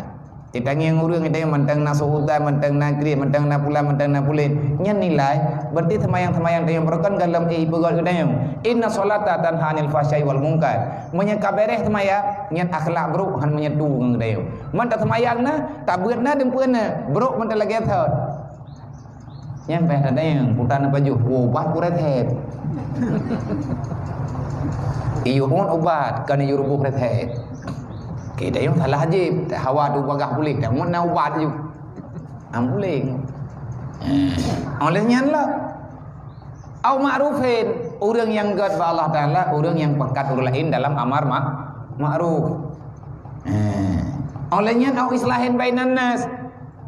Ditanya yang orang itu mentang na suhuda, mentang na kri, mentang na pula, mentang na pulit. Nya nilai berarti semayang dia berkan dalam ibadah kita yang inna solata tanha anil fahsya'i wal munkar. Munya kabereh semayang nya akhlak buruk han munya tu dengan dia. Manta semayang na tak beuna dempeuna buruk manta lagi thot. Nya peh ada yang putan baju obat kuret het. Iyo pun obat kan iyo rubuh kuret het. Kita yang salah je hawa tu bagah boleh tak mau nak ubat je boleh olehnya lah au ma'rufin orang yang dekat ba Allah Taala orang yang pekat orang lain dalam amar ma'ruf olehnya au islahin bainan nas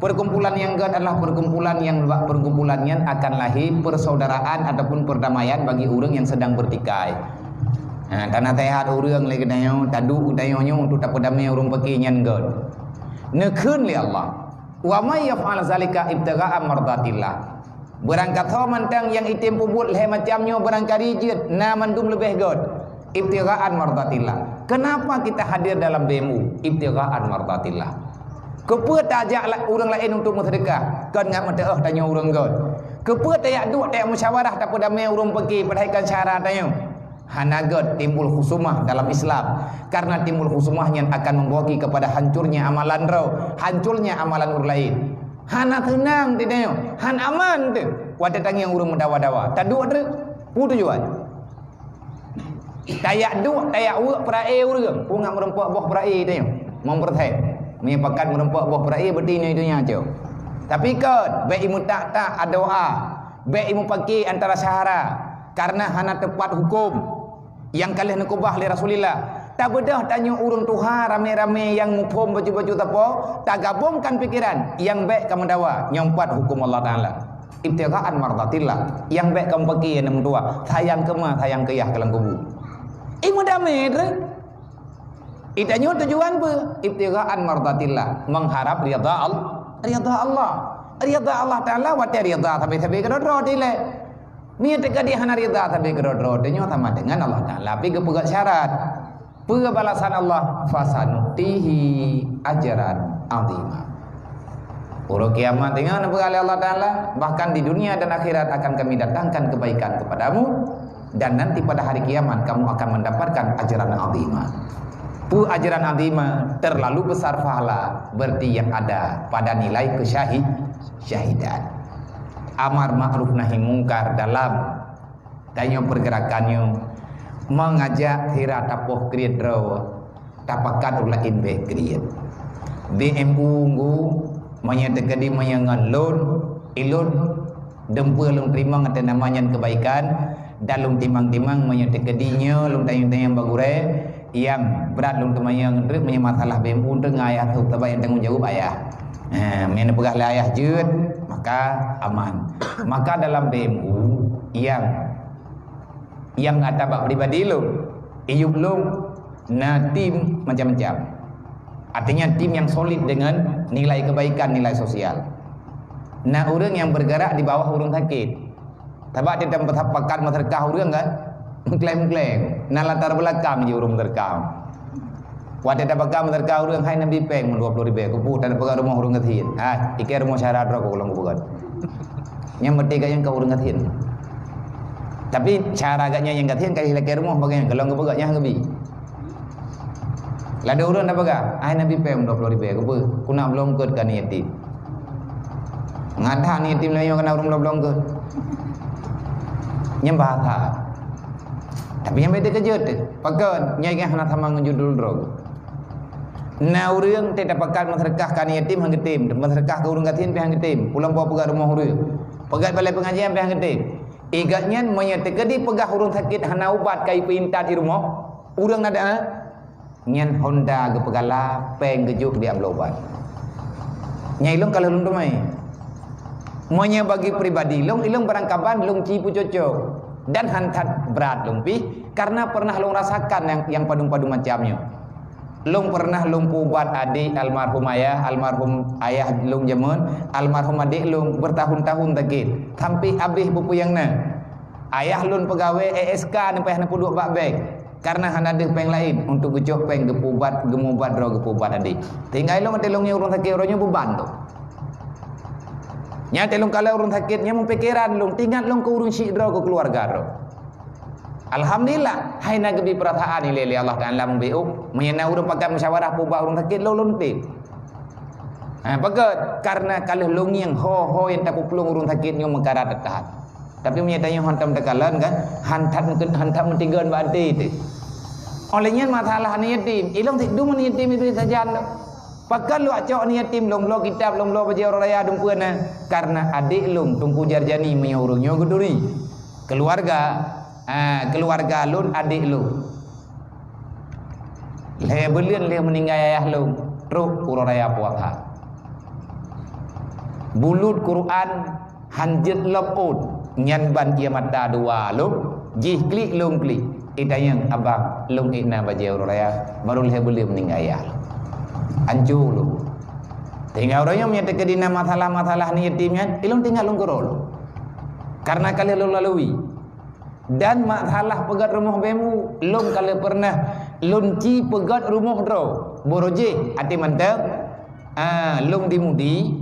perkumpulan yang dekat adalah perkumpulan yang perkumpulannya akan lahir persaudaraan ataupun perdamaian bagi orang yang sedang bertikai. Tanah sehat orang lagi dayo tadu dayonyo untuk tak damai orang pakai nyan god. Nekun li Allah. Wa may yaf'al zalika ibtigha'a mardatillah. Berangkat ho mantang yang itim pubut leh macamnya barangkali jid na mandum lebih god. Ibtigha'an mardatillah. Kenapa kita hadir dalam bemu? Ibtigha'an mardatillah. Kepa tajak orang lain untuk bersedekah. Kan ngap mata tanya orang god. Kepa tayak duk tayak musyawarah tak damai orang pakai padaikan syarat tayo. Hanagat timbul khusumah dalam Islam. Karena timbul khusumahnya akan membawa kepada hancurnya amalan rau, hancurnya amalan orang lain. Hana tenang tidak, han aman tu. Wadah tangi yang urung mendawa-dawa. Tak dua tu, putu jual. Tayak dua, tayak urut perae urung. Pungat merempuak buah perae tu. memperthep menyepakat merempak buah perai bertinya itunya aja. Tapi kan baik imu tak ada doa, baik imu pakai antara syahara karena hana tepat hukum yang kalian nakubah li Rasulillah. Tak bedah tanya urun Tuhan rame-rame yang muphum baju-baju tapo, tak gabungkan pikiran yang baik kamu dawa nyompat hukum Allah Taala. Ibtigaan mardatillah yang baik kamu pakai yang nombor 2 sayang kema sayang keyah kalang kubu. Imu damai tu. Itanya tujuan apa? Ibtigaan mardatillah, mengharap ridha Allah. Ridha Allah Taala wa ridha sampai kedodro dile. Ni teka dia hana ridha sampai kedodro denyo sama dengan Allah Taala. Tapi kepegat syarat. Balasan Allah fasanutihi ajran azima. Urut kiamat dengan berkali Allah Taala, bahkan di dunia dan akhirat akan kami datangkan kebaikan kepadamu dan nanti pada hari kiamat kamu akan mendapatkan ajaran azima. Ajaran azima terlalu besar pahala berarti yang ada pada nilai syahidan. Amar ma'ruf nahi mungkar dalam danyo pergerakannya mengajak hira tapoh kriet raw tapakan ulain be kriet BMU ngu menyedekadi menyangan ilun dempur lung terima ngata namanya kebaikan dan lung timang-timang menyedekadinya lung tayang-tayang bagure yang berat lung temayang ndrep punya masalah BMU tengah ayah tu tabayang tanggung jawab ayah. Mana pegah lah ayah jut maka aman. Maka dalam BMU yang ada bak pribadi lu iup lu na tim macam-macam. Artinya tim yang solid dengan nilai kebaikan, nilai sosial. Nah orang yang bergerak di bawah orang sakit. Sebab dia tempat pakat masyarakat orang kan mengklaim-klaim. Nah latar belakang je orang terkam. Wadah dah pakat masyarakat orang hai nabi peng 20 ribu kupu dan pakat rumah orang ngethin. Ikai rumah syarat rok ulang kupukan. Yang bertiga yang kau orang ngethin. Tapi cara agaknya yang ngethin kai laki rumah bagaimana kalau ngepegaknya ngebi. Lada urun dah baga. Ai nabi pem 20 ribu kupu. Kuna belum ke kan yatim. Ngadah ni yatim lain kena urun belum ke. Nyembah tha. Tapi yang beda kerja tu. Pakai nyai kan hana sama ngejudul drog. Na urang tidak pakai masyarakat kan yatim hang yatim. Masyarakat ke urang gatin pe hang yatim. Pulang bawa pegat rumah urang. Pegat balai pengajian pe hang yatim. Igatnya menyertai pegah urang sakit hana ubat kai pintar di rumah. Urang ada nyan Honda ke pegala peng gejuk dia belobat. Nyai long kalau long domai. Monya bagi pribadi long ilong barangkaban long cipu cocok dan hantat berat long pi karena pernah long rasakan yang padu-padu macamnya. Long pernah long pubat adik almarhum ayah long jaman almarhum adik long bertahun-tahun sakit sampai habis pupuyangna. Ayah long pegawai ESK sampai hana puduk bak beg. Karena hana ada peng lain untuk gejok peng gemubat ro gepubat adik. Tinggal lo telongnya urang sakit orangnya beban tu. Nya telong kalau urang sakitnya mempikiran long tinggal long ke urang syidro ke keluarga ro. Alhamdulillah hai nak gebi perasaan ni lele Allah Taala membeuk menyena urang pakai musyawarah pubat urang sakit lo lontit. Pakat karena kalau long yang ho yang tak pelung urang sakitnya mengkara dekat. Tapi menyatanya hantam tekalan kan hantam mentigan bade itu. Olehnya masalah ni yatim. Ilong tidu ni yatim itu saja. Pakai lu acok ni yatim long lo kitab long lo baca raya dumpuana karena adik long tungku jarjani menyurungnya guduri. Keluarga lun adik lu. Le belian le meninggal ayah lu. Truk raya puasa. Bulut Quran hanjit loput. Nyan ban kiamat dah dua lung jih klik lung klik itayang abang lung ina baje raya baru le boleh meninggal ya anju lu tinggal orangnya menyatakan dina masalah ni yatimnya ilung tinggal lung korol karena kali lu lalui dan masalah pegat rumah bemu lung kali pernah lunci pegat rumah dro boroje ati mantap lung dimudi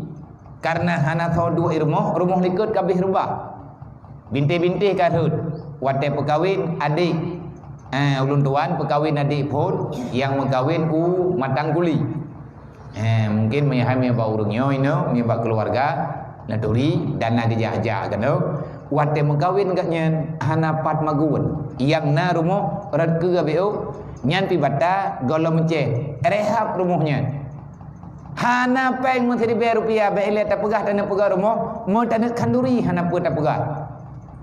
karena hana tho dua rumah likut kabeh rubah. Binti-binti karut wate pekawin adik ulun tuan pekawin adik pun yang mengkawin ku matang kuli mungkin menyahami ba urungnya ino menyebab keluarga naturi dan dijah-jah kan wate mengkawin gaknya hana pat maguwen yang na rumah rad ke BO nyan pi bata golom ce rehab rumahnya hana peng mun tadi bayar rupiah bele ta pegah dan pegah rumah mo ta kanduri hana pu ta pegah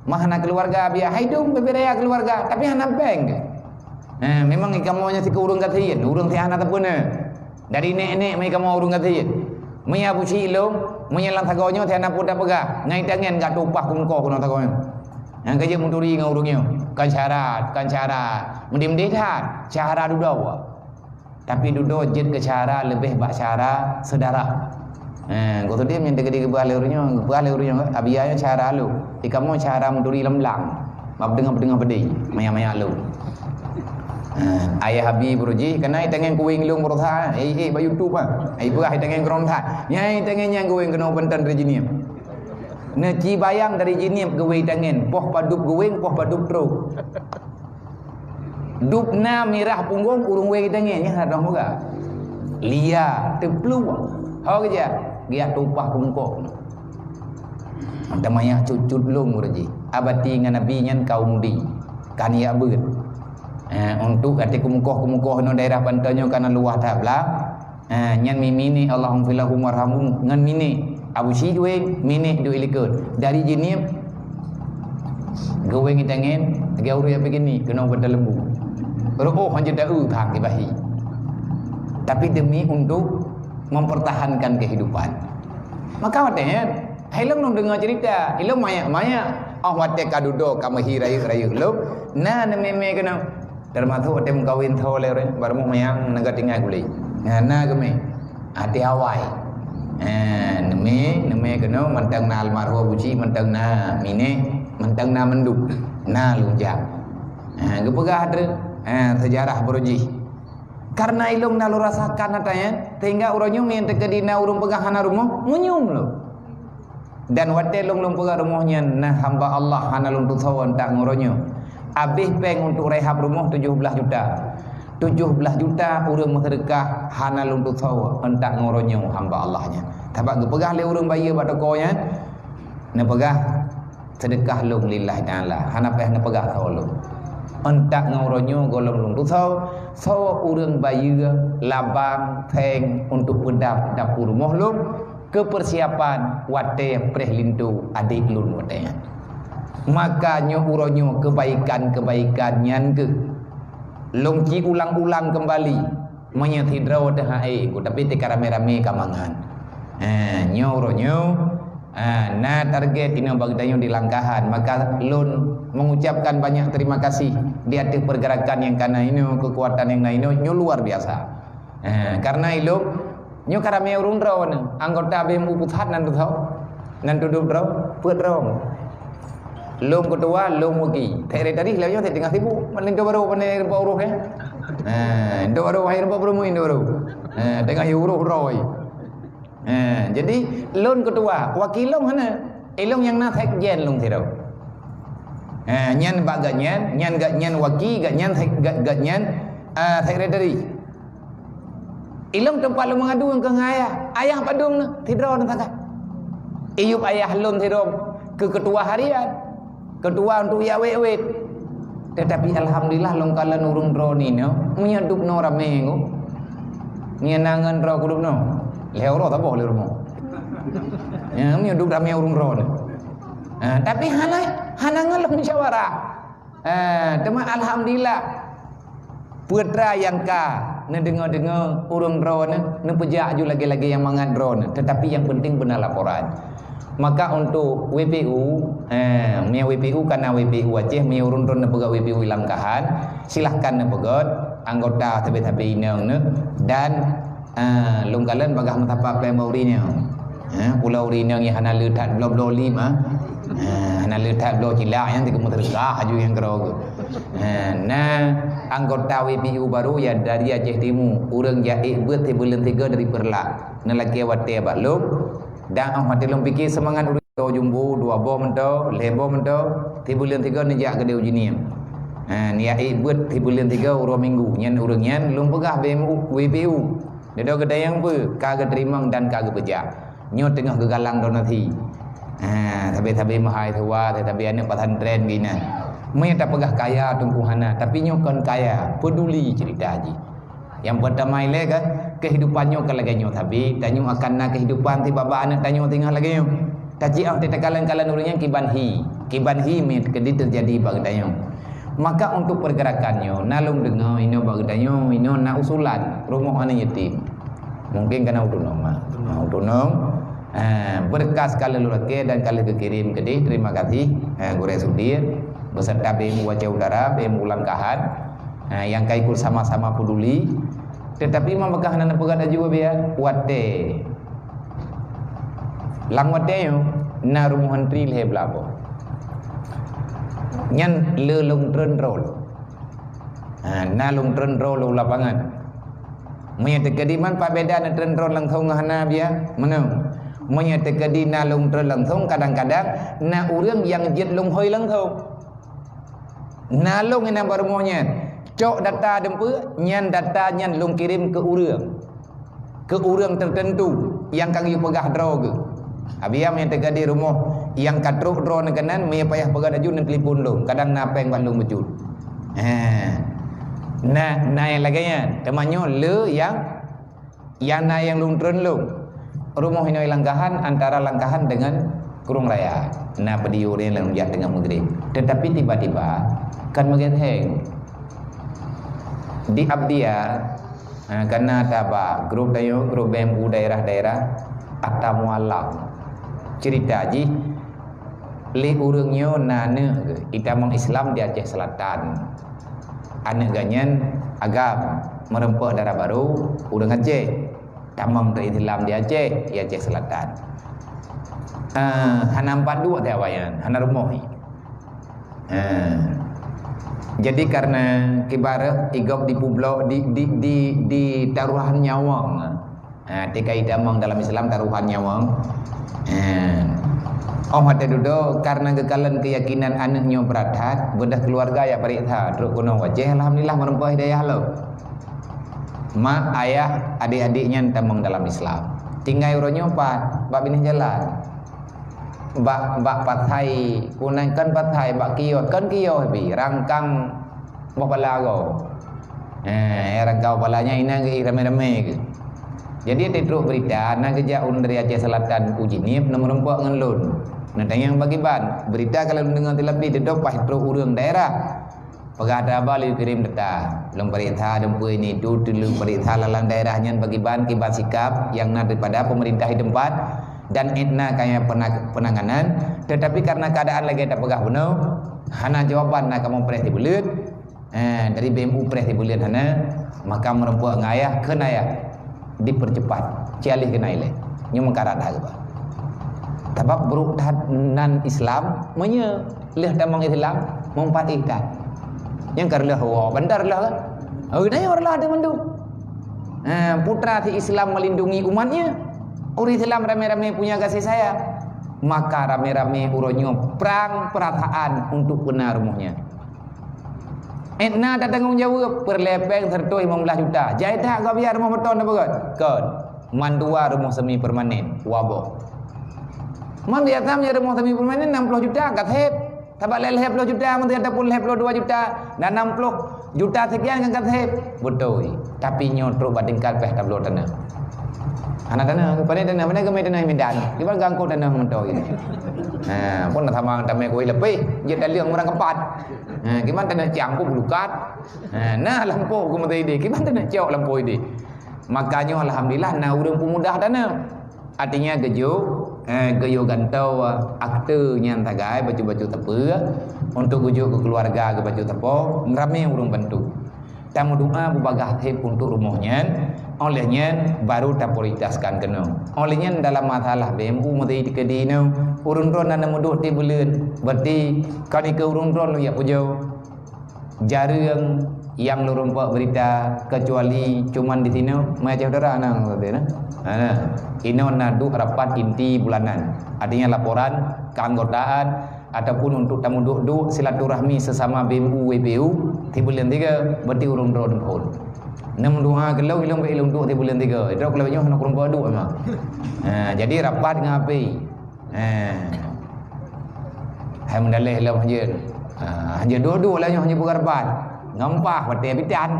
mahana keluarga biar haidung beberaya keluarga tapi hana peng memang ikamonya si urung katiin urung ti hana tapuna dari nek-nek mai kamu urung katiin maya buci ilung maya lang tagonyo ti hana pu ta pegah ngai tangen ga tupah kumko kuno tagonyo yang kerja munduri dengan urungnya kan syarat mendim-mendim cara duduk tapi duduk jet ke cara lebih bak cara saudara kau tu dia yang dekat-dekat balik urungnya abiyanya cara lu di kamu cara munduri lemlang bab dengar pedih maya-maya lu ayah habi beruji kena tangan kuing lung berotha ba YouTube ai pegah tangan kronta nyai tangan yang kuing kena pentan rejinim Neci bayang dari jinip gawai tangan poh padup gawing poh padup tro dupna mirah punggung urung wei tangan nya hadah moga lia teplu ha kerja dia tupah pungkok ada maya cucut lung urji abati ngan nabi nyan kaum di kan ya beut untuk ati kumukoh no daerah pantanyo kana luah tabla nyan mimini Allahumma filahum warhamhum ngan mini Abu Syidwe minik du ilikut dari jinip gawing tangan gauru yang begini kena pada lembu roh hanya dau thang di bahi tapi demi untuk mempertahankan kehidupan maka watenya helong nong dengar cerita ilong maya wate kadudo kamahi rayu lo na meme kena termasuk tem kawin thole baru mayang naga tinggal gulai na game ati awai neme kena mentang na almarhum buci mentang na mine mentang na menduk na lunjang gepegah ada sejarah beruji karena ilung nalu rasakan atanya sehingga urangnya min tegedina urung pegah hana rumah munyum lo dan wate long pegah rumahnya nah hamba Allah hana lung tu sawan tak ngurangnya habis peng untuk rehab rumah 17 juta urang sedekah hana lung tu saw entak ngoronyong hamba Allahnya tabak gepegah le urang bayi bak tokonya ne pegah sedekah lung lillahi taala hana peh ne pegah saw lung entak ngoronyo golong lung tu saw urang bayi labang theng untuk pedap dapur rumah lung kepersiapan wate preh lintu adik lun watenya makanya uronyo kebaikan nyan ke longci ulang-ulang kembali menyehidraw dahai tapi tika rame-rame kamangan nyoronyo na target ini bagdayo di langkahan maka lun mengucapkan banyak terima kasih di atas pergerakan yang kana ini kekuatan yang lain nyo luar biasa karena ilo nyo karame urung draw anggota BMU Pusat nan duduk draw pudraw lom ketua lom wagi tere tadi lewanya tengah sibuk malindo baru pandai rempa uruh indo baru air rempa promo indo baru tengah uruh roy jadi lon ketua wakilong hana ilong yang na thek jen long thirau nyan ba ganyan nyan ganyan waki ganyan thek ganyan secretary ilong tempat lo mengadu ke ayah padung thirau nang iyup ayah lon thirau ke ketua harian ketua untuk ya wet tetapi alhamdulillah long kala nurung drone no menyedup no rame ngo nyenangan ro kudup no leo ro ta boh le rumo ya menyedup rame urung drone tapi hana ngalok musyawarah tema alhamdulillah putra yang ka ne dengar urung drone ne pejak ju lagi-lagi yang mangat drone tetapi yang penting benar laporan maka untuk WPU mia WPU karena WPU Aceh mia urun-urun nepegak WPU Langkahan silahkan nepegot anggota tabe-tabe inang dan lungkalan bagah matapak pemaurinya pulau rinang yang hana letak blo 5 hana letak blo cilak yang tiga tergah aju yang kerog nah anggota WPU baru ya dari Aceh Timur urang jaik buat bulan 3 dari Perlak nelaki wate baklum dan ahmad dalam fikir semangat urang jumbo 2 bom mento lebo mento ti bulan 3 nejak gede ujinim niai buat ti bulan 3 urang minggu nyan urang nyan lum pegah BMU WPU dedo gede yang pe kagak terimang dan kagak pejak nyo tengah gegalang donati tabe-tabe mahai tua tabe ane patan tren bina Mereka tak pegah kaya tungkuhana, tapi nyo kon kaya, peduli cerita haji. Yang pertama ile kan kehidupannya kalau lagi nyo tapi tanyo akan nak kehidupan ti baba anak tanyo tinggal lagi nyo. Taji ah tetakalan-kalan urangnya kibanhi met kedi terjadi bagi tanyo. Maka untuk pergerakannya nalung dengar ino bagi tanyo ino nak usulan rumah anak yatim. Mungkin kena autonom. Berkas kalau lurake dan kalau kekirim kedi terima kasih Gure Sudir beserta BMU Wajah Udara, BMU Langkahan yang kaikur sama-sama peduli. Tetapi mapakah nana pegada juga biar wate lang wate yo na rumuhan tril he blabo nyan lelung tren rol na lung tren rol lapangan menyata kediman pak beda na tren rol lang thong hana biar mana menyata kedina lung tren lang thong kadang-kadang na urang yang jet lung hoi lang thong na lung ina barmonya cok data dempe nyan data nyan lung kirim ke urang tertentu yang kang yu pegah draw ke abia men tegadi rumah yang katruk draw ne kanan me payah pegah daju nan telefon lung kadang napeng ban lung bejut nah yang laganya temanyo le yang na yang lung tren lung rumah hinoi Langkahan antara Langkahan dengan Kurung Raya na pediu ni lang jak dengan Maghrib tetapi tiba-tiba kan magen di Abdia karena ada grup BMU daerah-daerah atau mualaf cerita ji li urangnya nana itamang Islam di Aceh Selatan anak ganyan agam merempah darah baru urang Aceh tamang dari Islam di Aceh Selatan hana 42 tawayan hana rumah jadi karena kibarat igop di pulau di taruhan nyawang. TKI damang dalam Islam taruhan nyawang. Ada duduk karena kekalan keyakinan anaknya beradat, bedah keluarga ya perintah terus kuno wajah alhamdulillah merempah hidayah lo. Mak ayah adik-adiknya tamang dalam Islam. Tinggal uronyo pak bini jalan. Bak pathai kunang kan pathai bak kiot kan kiot bi rangkang bapalago rangkau balanya ina ge rame-rame ke jadi titruk berita na geja un dari Aceh Selatan uji nip nomor 4 ngelun na tanyang bagi ban berita kalau dengar telap di dedok pas truk urang daerah pegada bali kirim data lem perintah dempu ini dulu perintah lalang daerahnya bagi ban kibat sikap yang na daripada pemerintah di tempat dan itna kayak penanganan tetapi karena keadaan lagi tak pegah penuh hana jawaban nak kamu pres di bulan dari BMU pres di bulan hana maka merempuak ngayah kenaya dipercepat cialih kenai le nyu mengkarat dah ba tabak berudahan Islam menye leh damang Islam mempat ikat yang karlah wa bandar lah dai orlah ada mendu putra ti Islam melindungi umatnya Uri Islam rame-rame punya kasih saya maka rame-rame uronyo perang perataan untuk benar rumahnya etna ada tanggung jawab perlepeng sertoi 15 juta jahit tak kau biar rumah beton apa kan mandua rumah semi permanen wabo man dia tamnya rumah semi permanen 60 juta kat hep tabak leleh 10 juta man dia pun 2 juta dan 60 juta sekian kan kat hep betul tapi nyotro badingkan peh tablo tanah anak tanah kepada tanah mana kami tanah Medan kita ganggu tanah mentau ini pun nak tamang tamai koi lebih dia dah liang orang keempat gimana tanah ciang pun belukat nah lampu aku mesti ini gimana tanah ciok lampu ini makanya alhamdulillah nah urang pemudah tanah artinya gejo gantau akte yang tagai baju-baju tepe untuk gujuk ke keluarga ke baju tepo ramai urang bantu tamu doa berbagai hib untuk rumahnya olehnya baru tak prioritaskan kena olehnya dalam masalah BMU mesti dikadino urun-urun nana muduk di bulan berarti kali ke urun-urun lu ya pujo jarang yang lu rompak berita kecuali cuman di sini macam saudara nang ini nadu rapat inti bulanan artinya laporan keanggotaan ataupun untuk tamu duduk silaturahmi sesama BMU WPU di bulan 3 berarti urun-urun pun 62 kalau ilmu duduk di bulan 3 itu kalau nyoh nak kurang duduk memang jadi rapat ngapi hai mendalih lah masjid Hanya dua-dua lah hanya bergarbat. Ngempah pati bidan.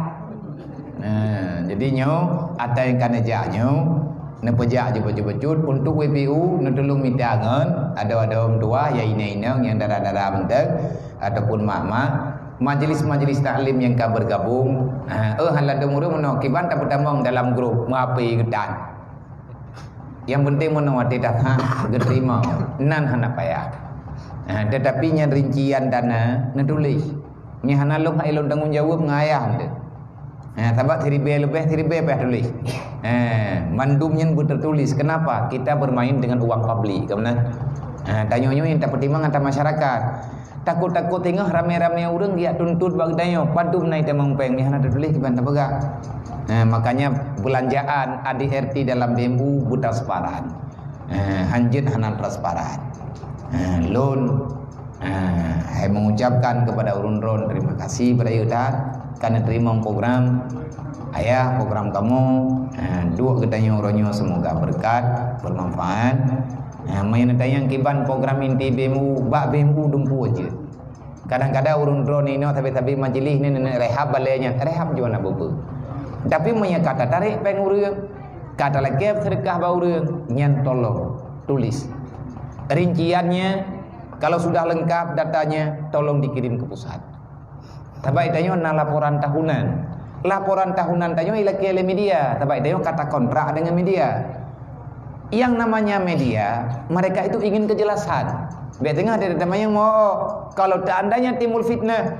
Jadinya ada yang kena jaknya nak pejak je becut-becut untuk WPU nak tolong minta angan ada orang tua ya ina-ina yang darah-darah mentek ataupun mak-mak majlis-majlis taklim yang kau bergabung halada murid menokiban tak pertama dalam grup mengapi gedan yang penting menawati datang terima nan hana payah tetapi yang rincian dana nak tulis ni hana lu hai lu tanggung jawab ngayah dia tabat tiribe lebih tiribe payah tulis mandumnya tertulis kenapa kita bermain dengan uang publik kemudian tanya-tanya yang tak pertimbang antara masyarakat takut-takut tengah ramai-ramai orang dia tuntut bagi tanya padum naik temang peng ni hana tertulis di bantah begak makanya belanjaan ADRT dalam BMU buta transparan hanjit hana transparan loan saya mengucapkan kepada urun-urun terima kasih pada Yudan karena terima program ayah program kamu dua ketanya orangnya semoga berkat bermanfaat main tayang kiban program inti BMU bak BMU dumpu aja kadang-kadang urun-urun ini tapi majlis ni rehab baliknya rehab juga nak bubu tapi punya kata tarik peng urang kata lagi sedekah bau urang nyen tolong tulis rinciannya kalau sudah lengkap datanya tolong dikirim ke pusat tabai tanya laporan tahunan tanya ilaki media tabai tanya kata kontrak dengan media yang namanya media mereka itu ingin kejelasan tengah ada yang mau kalau seandainya timbul fitnah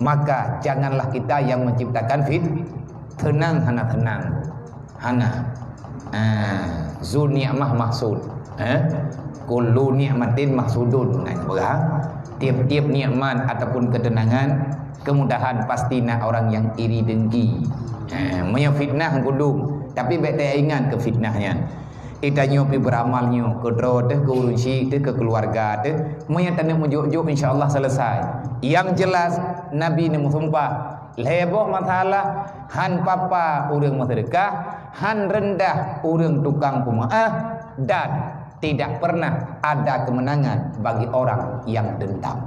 maka janganlah kita yang menciptakan tenang hana zu ni'mah mahsud kullu ni'matin mahsudun tiap-tiap nikmat ataupun ketenangan kemudahan pasti nak orang yang iri dengki menyafitnah kudum tapi bete ingat ke fitnahnya itanya pi beramalnya ke dro ke urunsi ke keluarga menyatane mujuk-juk insyaallah selesai yang jelas nabi ni musumpah leboh masalah han papa urang sedekah han rendah urang tukang pemaaf dan tidak pernah ada kemenangan bagi orang yang dendam.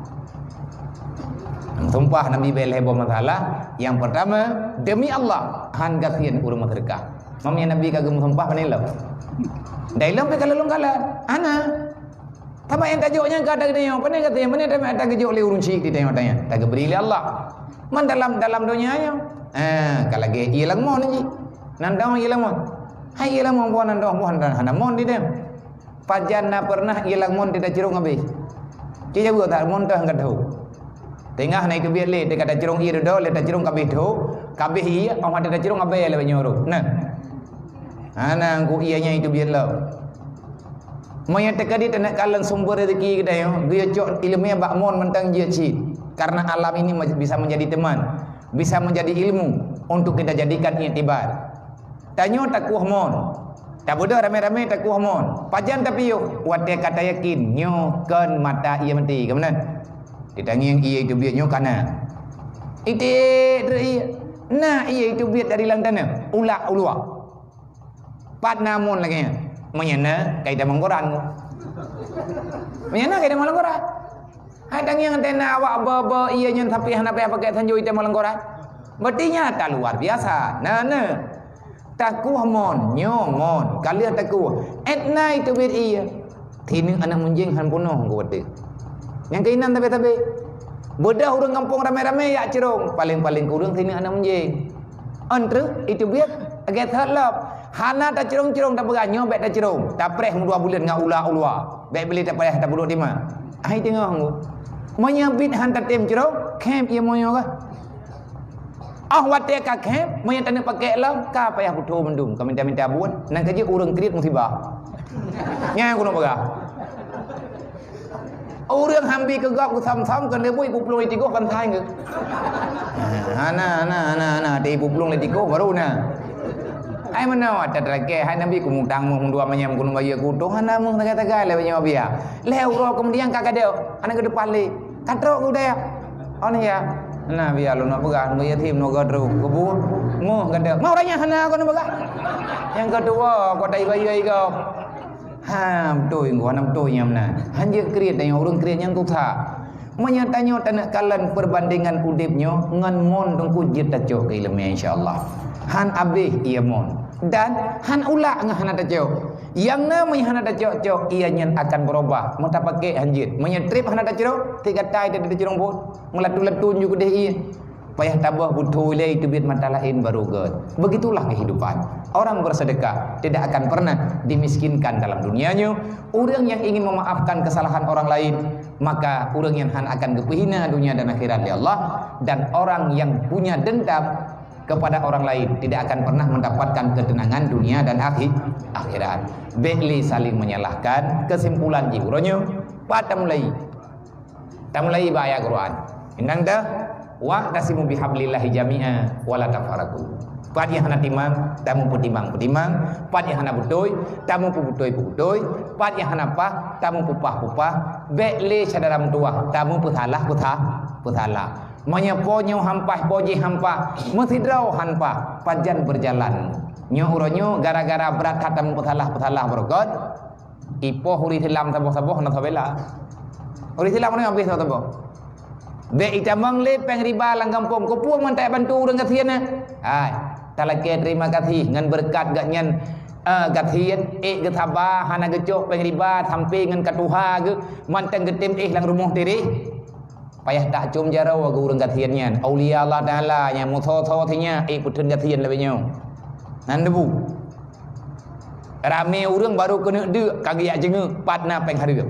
Sumpah Nabi belhebo masalah yang pertama demi Allah han gasian urang sedekah. Mamnya Nabi kagum sumpah panilo. Dalam pe kalau longkala ana tama yang tajuknya kata dia apa ni katanya mana ada kejuk le urun syik dia tanya tak beri le Allah man dalam dunianya kalau ge ialang mon ni nandang ialang mon hai ialang mon buan nandang buan hana mon di dem pajanna pernah ialang mon tidak cirung habis dia buat tak mon tah enggak tahu tengah naik tu biar le dia kata cirung ir do le tak cirung kabeh do kabeh iya pang ada cirung habis le nyoro nah ana angku ianya itu biar lo moya tekadi tenak kalang sumber rezeki kita yo dia cok ilmu bak mon mentang dia cit karena alam ini bisa menjadi teman bisa menjadi ilmu untuk kita jadikan iktibar tanyo takuh mon tak bodoh rame-rame takuh mon pajan tapi yo wate kata yakin nyo kan mata ia mati kemudian ditangi yang ia itu biar nyo kana ite nah ia itu biar dari lang tanah ulak ulua pat namun lagi menyana kaitan mengkoran menyana kaitan mengkoran hadang yang tena awak baba ia nyen tapi hana pakai tanjui teh mengkoran berarti nyata luar biasa nah takuh mon nyomon kalian takuh etna itu bir ia tini anak munjing han punuh gowate yang kainan tapi bedah urang kampung ramai-ramai ya cerong paling-paling kurang tini anak munjing entre itu biar agak terlap hana tak cerong-cerong tak beranyo baik tak cerong tak preh 2 bulan ngau ula baik beli tak payah tak perlu terima ai tengok ngau menyabit han tak tem cerong camp ia moyo ka wate ka camp moyo tak nak pakai lah ka payah putu mendum kami minta buat nang kerja urang kreat musibah nyai kuno bagah urang hambi ke gap ku sam-sam kan lebui puplung le tigo kan thai ke ana ti puplung le tigo baru na ai mana ada lagi hai nabi ku mutang mu dua menyam gunung bayi ku doh ana mu tagai-tagai le banyak biar leu ro kemudian kakak dia ana ke depan le katro ku dia on ya na biar lu nak pegang bayi tim no gadro kebu mu kada mau ranya hana ku nak pegang yang kedua kau dai bayi kau betul gua nam tu nyam na hanya kreat yang urang kreat yang tu tha Menyatanya tanak kalan perbandingan udipnya ngan mon tengku jit tacok ke ilmu insyaallah. Han abih ia mon dan han ula ngah han tacok. Yang namanya han tacok ianya akan berubah. Mun tak pakai hanjit. Menyetrip han tacok tiga tai dia tacok pun. Melatu-latun juga deh ia. Payah tabah butuh ilai itu biat mata lain baru get. Begitulah kehidupan. Orang bersedekah tidak akan pernah dimiskinkan dalam dunianya. Orang yang ingin memaafkan kesalahan orang lain, maka orang yang akan kepihina dunia dan akhirat ya Allah. Dan orang yang punya dendam kepada orang lain tidak akan pernah mendapatkan ketenangan dunia dan akhirat. Beli saling menyalahkan. Kesimpulan jiwronya pada mulai bahaya Quran. Indang dah wa tasimu bihablillahi jami'a wala tafarraqu. Padi hana timang tamu putimang padi hana butoy tamu pubutoy padi hana pah tamu pupah bele sadaram tua tamu puthalah menyepo nyo hampah poji hampah mesidrau hampah pajan berjalan nyo uronyo gara-gara berat tamu puthalah bergot ipo huri hilam saboh na sabela huri hilam ni habis saboh. Be itamang le peng riba lang kampung ko puang man tak bantu urang kathian na. Ai, talake terima kasih ngan berkat gak nyan kathian getaba hana gecok peng riba sampai ngan katuha ge man teng getim lang rumah diri. Payah tak cum jarau ke urang kathian nyan. Aulia Allah Taala nya mutho-tho thinya putun kathian lebenyo. Nan debu. Rame urang baru kena deuk kagiak jengeuk patna peng hareup.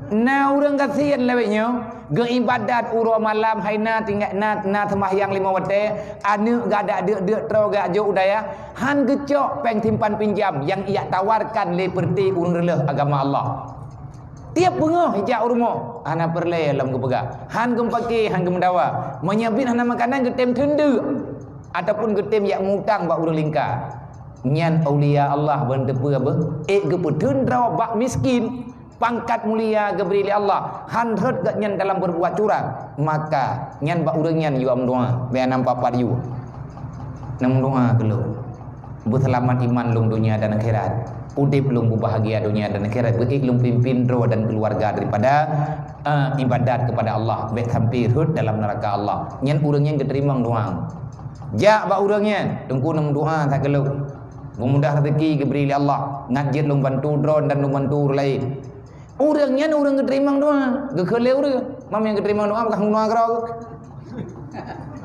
Na urang kathian lebenyo. Ge ibadat uro malam haina tinggal na sembahyang 5 waktu anu gak ada deuk tro gak jo udaya han gecok peng timpan pinjam yang ia tawarkan seperti urang releh agama Allah tiap bengah hijak urmo ana perle dalam gepega han gempaki han gemdawa menyabit hana makanan getem tendu ataupun getem yak mutang bak urang lingka nyan aulia Allah bendepe apa geputun draw bak miskin pangkat mulia geberi oleh Allah hanret gak nyan dalam berbuat curang maka nyan bak urang nyan yu am doa be nampak par yu nam doa kelo berselamat iman lung dunia dan akhirat udip lung bahagia dunia dan akhirat beik lung pimpin ro dan keluarga daripada ibadat kepada Allah be sampai hut dalam neraka Allah nyan urang nyan keterima doa jak bak urang nyan tungku nam doa tak kelo memudah rezeki geberi oleh Allah ngajit lung bantu drone dan lung bantu lain urangnya urang keterima doa gekele urang mam yang keterima doa bukan doa karo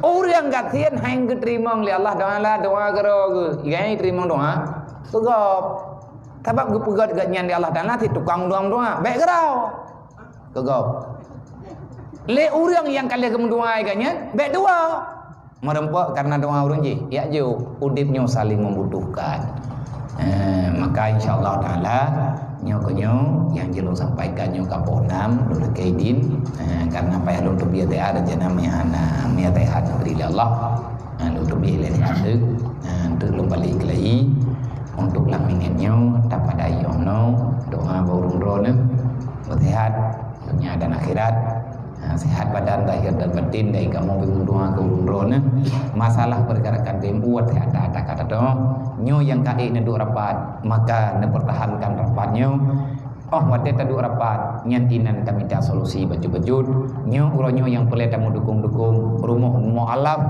urang gatien hang keterima oleh Allah doa karo gai terima doa pegop sebab gepegat gat nyan di Allah Taala ti tukang doa baik karo kegop le urang yang kali doa ganya baik doa merempok karena doa urang je ya jo udipnya saling membutuhkan maka insyaallah taala nyo yang jelung sampaikan nyo kapok 6 lu kaidin karena payah lu untuk dia ada jana mia tehat beri Allah lu untuk dia ada untuk lu balik lagi untuk lamingan nyo dapat ayono doa burung drone sehat dunia dan akhirat sehat badan lahir dan batin dari kamu bingung doa ke burung drone masalah pergerakan BMU ada kata doa nyo yang kae neduk rapat maka nepertahankan rapatnya oh wate taduk rapat nyan inan kami minta solusi baju-baju nyo uronyo yang perlu tamu dukung-dukung rumah mualaf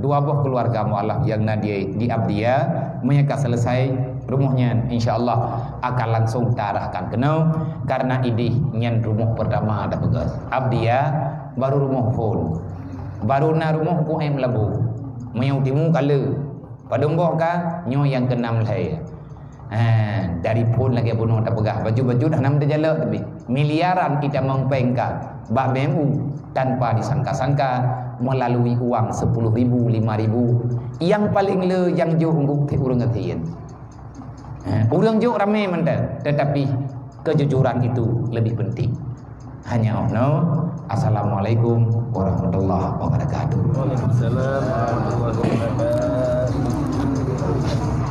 2 buah keluarga mualaf yang nadia di Abdia mereka selesai rumahnya insyaallah akan langsung tarahkan kenau karena ini nyan rumah pertama ada begas Abdia baru rumah phone baru na rumah ku em labu menyau timu kala padunggoh ka nyo yang keenam lai dari pun lagi bunuh tak pegah baju-baju dah nam terjala tapi miliaran kita mengpengkan bak BMU tanpa disangka-sangka melalui uang 10,000 5,000 yang paling le yang jo ungguk te urang ngatien urang jo ramai menda tetapi kejujuran itu lebih penting hanya Allah. Assalamualaikum warahmatullahi wabarakatuh. Waalaikumsalam warahmatullahi wabarakatuh.